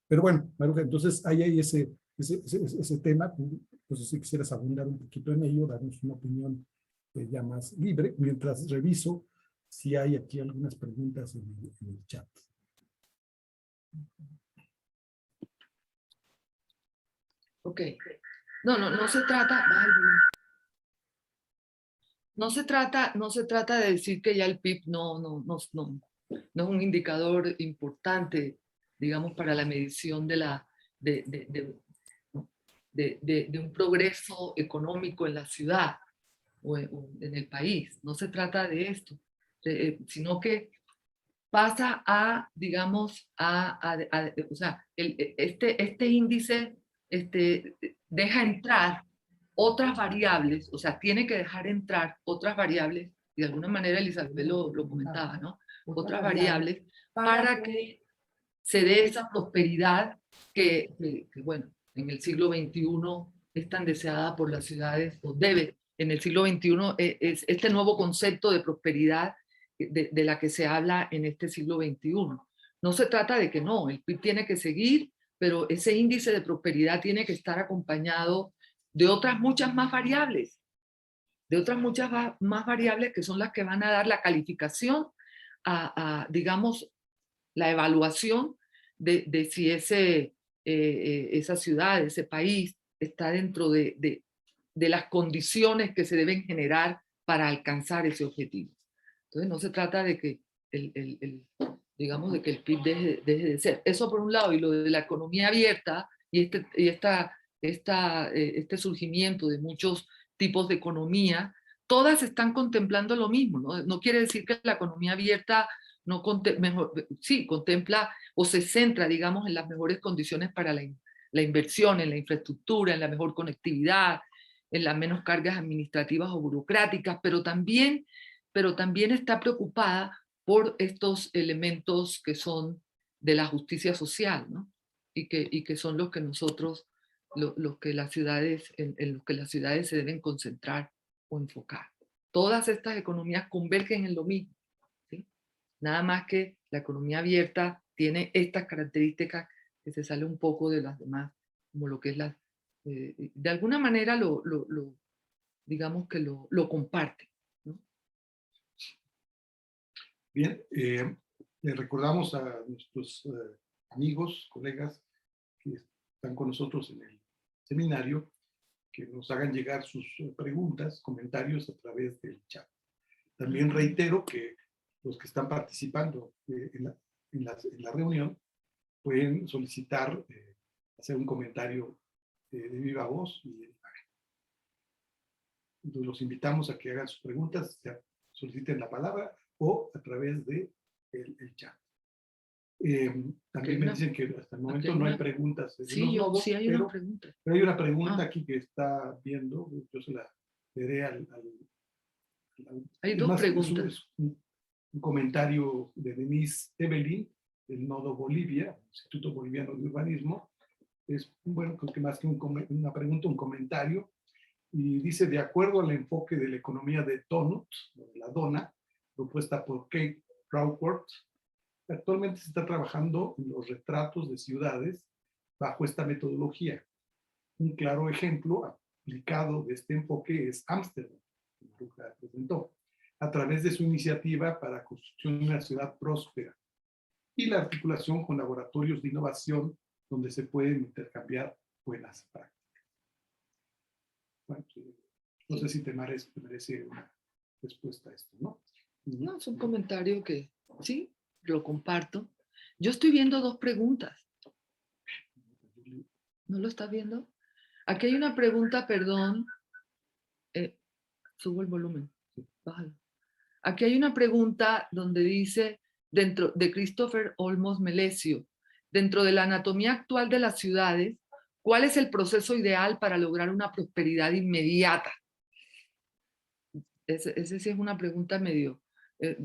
S2: Pero bueno, Maruja, entonces ahí hay ese tema. Entonces, si quisieras abundar un poquito en ello, darnos una opinión ya más libre, mientras reviso si hay aquí algunas preguntas en el chat.
S1: Ok. No se trata, no se trata de decir que ya el PIB no es un indicador importante, digamos, para la medición de un progreso económico en la ciudad o en el país. No se trata de esto, sino que pasa a, digamos, o sea, este índice deja entrar otras variables, o sea, tiene que dejar entrar otras variables, y de alguna manera Elizabeth lo comentaba, ¿no? Otras variables para que se dé esa prosperidad que, bueno, en el siglo XXI es tan deseada por las ciudades, o debe, en el siglo XXI es este nuevo concepto de prosperidad de la que se habla en este siglo XXI. No se trata de que no, el PIB tiene que seguir, pero ese índice de prosperidad tiene que estar acompañado de otras muchas más variables, más variables que son las que van a dar la calificación digamos, la evaluación de si esa ciudad, ese país está dentro de las condiciones que se deben generar para alcanzar ese objetivo. Entonces no se trata de que digamos, de que el PIB deje de ser. Eso por un lado, y lo de la economía abierta y este surgimiento de muchos tipos de economía, todas están contemplando lo mismo, ¿no? No quiere decir que la economía abierta no sí, contempla o se centra, digamos, en las mejores condiciones para la inversión, en la infraestructura, en la mejor conectividad, en las menos cargas administrativas o burocráticas, pero también está preocupada por estos elementos que son de la justicia social, ¿no? Y que son los que nosotros, los que las ciudades, en los que las ciudades se deben concentrar o enfocar. Todas estas economías convergen en lo mismo, ¿sí? Nada más que la economía abierta tiene estas características que se sale un poco de las demás, como lo que es de alguna manera digamos que lo comparte, ¿no?
S2: Bien, le recordamos a nuestros amigos, colegas que están con nosotros en el seminario, que nos hagan llegar sus preguntas, comentarios a través del chat. También reitero que los que están participando en la reunión pueden solicitar hacer un comentario de viva voz y en imagen. Entonces los invitamos a que hagan sus preguntas, soliciten la palabra o a través de el chat. También me dicen que hasta el momento no hay preguntas.
S1: Sí, sí hay una pregunta.
S2: Pero hay una pregunta aquí que está viendo, yo se la veré
S1: hay dos preguntas.
S2: Es un comentario de Denise Evelyn, del Nodo Bolivia, Instituto Boliviano de Urbanismo. Es, bueno, creo que más que una pregunta, un comentario. Y dice, de acuerdo al enfoque de la economía de Donut, de la dona, propuesta por Kate Crawford, actualmente se está trabajando en los retratos de ciudades bajo esta metodología. Un claro ejemplo aplicado de este enfoque es Ámsterdam, que Maruja presentó, a través de su iniciativa para construcción de una ciudad próspera y la articulación con laboratorios de innovación donde se pueden intercambiar buenas prácticas. Bueno, no sé si te merece una respuesta a esto, ¿no?
S1: No, es un comentario que sí, lo comparto. Yo estoy viendo dos preguntas. ¿No lo estás viendo? Aquí hay una pregunta, perdón. Subo el volumen. Bájalo. Aquí hay una pregunta donde dice, dentro de Christopher Olmos Melesio, dentro de la anatomía actual de las ciudades, ¿cuál es el proceso ideal para lograr una prosperidad inmediata? Ese sí es una pregunta medio.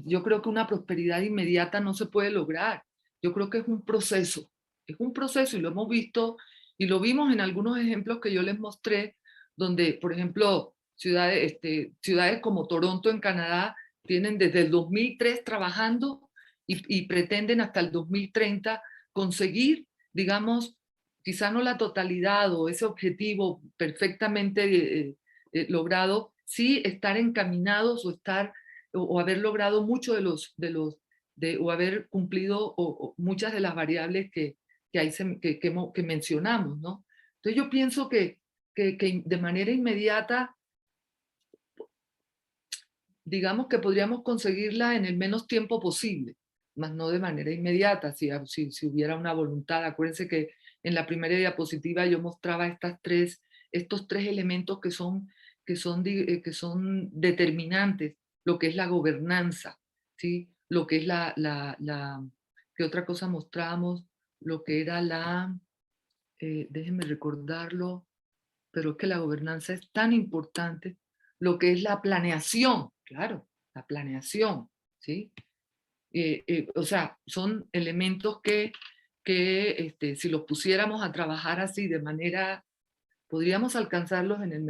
S1: Yo creo que una prosperidad inmediata no se puede lograr. Yo creo que es un proceso y lo hemos visto y lo vimos en algunos ejemplos que yo les mostré, donde, por ejemplo, ciudades como Toronto en Canadá tienen desde el 2003 trabajando y pretenden hasta el 2030 conseguir, digamos, quizá no la totalidad o ese objetivo perfectamente logrado, sí estar encaminados o haber logrado mucho o haber cumplido o muchas de las variables que mencionamos, ¿no? Entonces yo pienso que de manera inmediata, digamos que podríamos conseguirla en el menos tiempo posible, más no de manera inmediata, si hubiera una voluntad. Acuérdense que en la primera diapositiva yo mostraba estos tres elementos que son determinantes, lo que es la gobernanza, ¿sí? Lo que es ¿qué otra cosa mostrábamos? Lo que era déjenme recordarlo, pero es que la gobernanza es tan importante, lo que es la planeación, claro, la planeación, ¿sí? O sea, son elementos que si los pusiéramos a trabajar así de manera, podríamos alcanzarlos en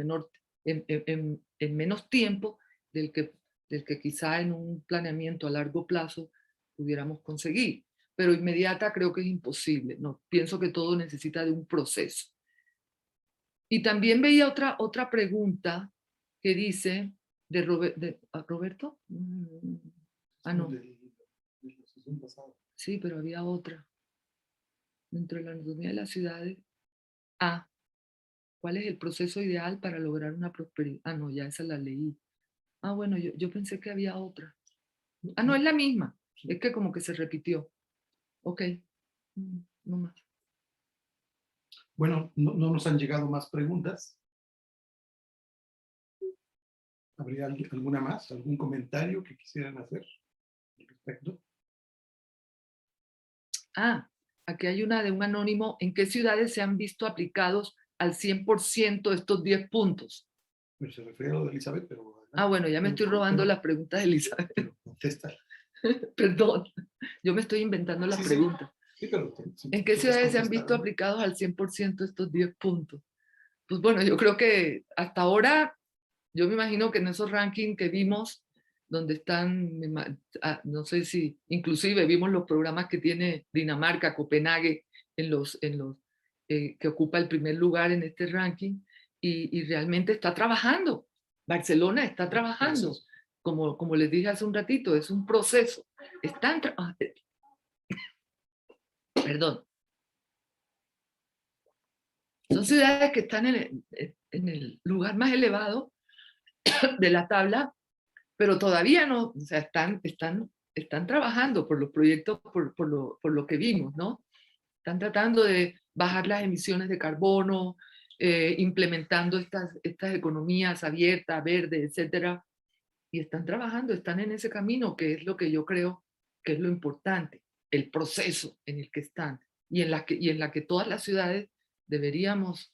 S1: menos tiempo del que quizá en un planeamiento a largo plazo pudiéramos conseguir. Pero inmediata creo que es imposible. No, pienso que todo necesita de un proceso. Y también veía otra pregunta que dice Roberto. No. Sí, pero había otra. Dentro de la anatomía de las ciudades. ¿Cuál es el proceso ideal para lograr una prosperidad? No, ya esa la leí. Bueno, yo pensé que había otra. No, es la misma. Es que como que se repitió. Ok. No más.
S2: Bueno, no nos han llegado más preguntas. ¿Habría alguna más? ¿Algún comentario que quisieran hacer al respecto?
S1: Aquí hay una de un anónimo. ¿En qué ciudades se han visto aplicados al 100% estos 10 puntos?
S2: Pero se refiere a lo de Elizabeth, pero...
S1: Bueno, ya me estoy robando las preguntas de Elizabeth.
S2: Contesta.
S1: Perdón, yo me estoy inventando las preguntas.
S2: Sí, pero
S1: ¿En qué ciudades se han visto aplicados al 100% estos 10 puntos? Pues bueno, yo creo que hasta ahora, yo me imagino que en esos rankings que vimos, donde están, no sé si, inclusive vimos los programas que tiene Dinamarca, Copenhague, que ocupa el primer lugar en este ranking, y realmente está trabajando. Barcelona está trabajando. Como les dije hace un ratito, es un proceso. Perdón. Son ciudades que están en el lugar más elevado de la tabla, pero todavía no, o sea, están trabajando por los proyectos, por lo que vimos, ¿no? Están tratando de bajar las emisiones de carbono, implementando estas economías abiertas, verdes, etcétera, y están trabajando, están en ese camino, que es lo que yo creo que es lo importante, el proceso en el que están y en la que todas las ciudades deberíamos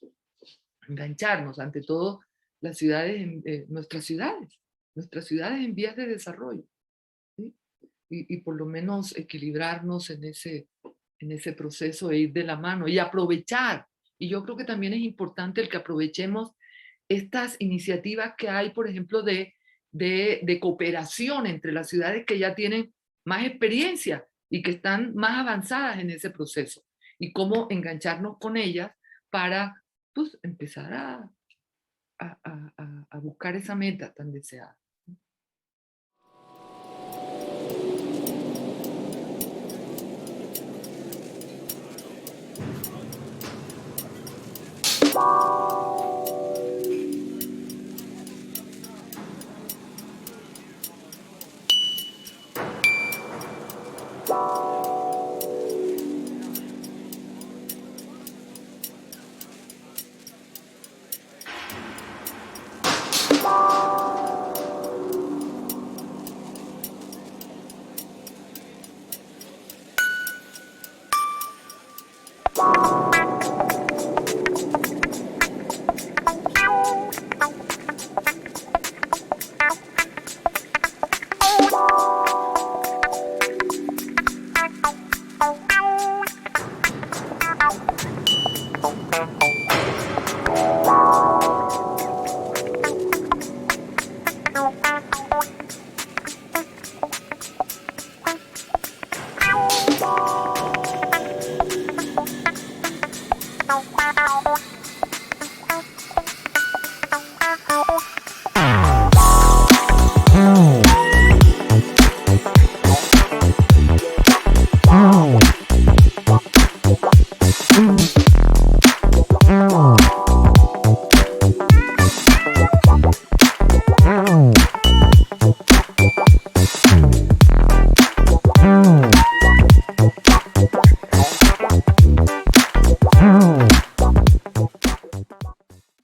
S1: engancharnos, ante todo las ciudades, nuestras ciudades en vías de desarrollo, ¿sí? Y por lo menos equilibrarnos en ese proceso e ir de la mano y aprovechar. Y yo creo que también es importante el que aprovechemos estas iniciativas que hay, por ejemplo, de cooperación entre las ciudades que ya tienen más experiencia y que están más avanzadas en ese proceso, y cómo engancharnos con ellas para, pues, empezar a buscar esa meta tan deseada.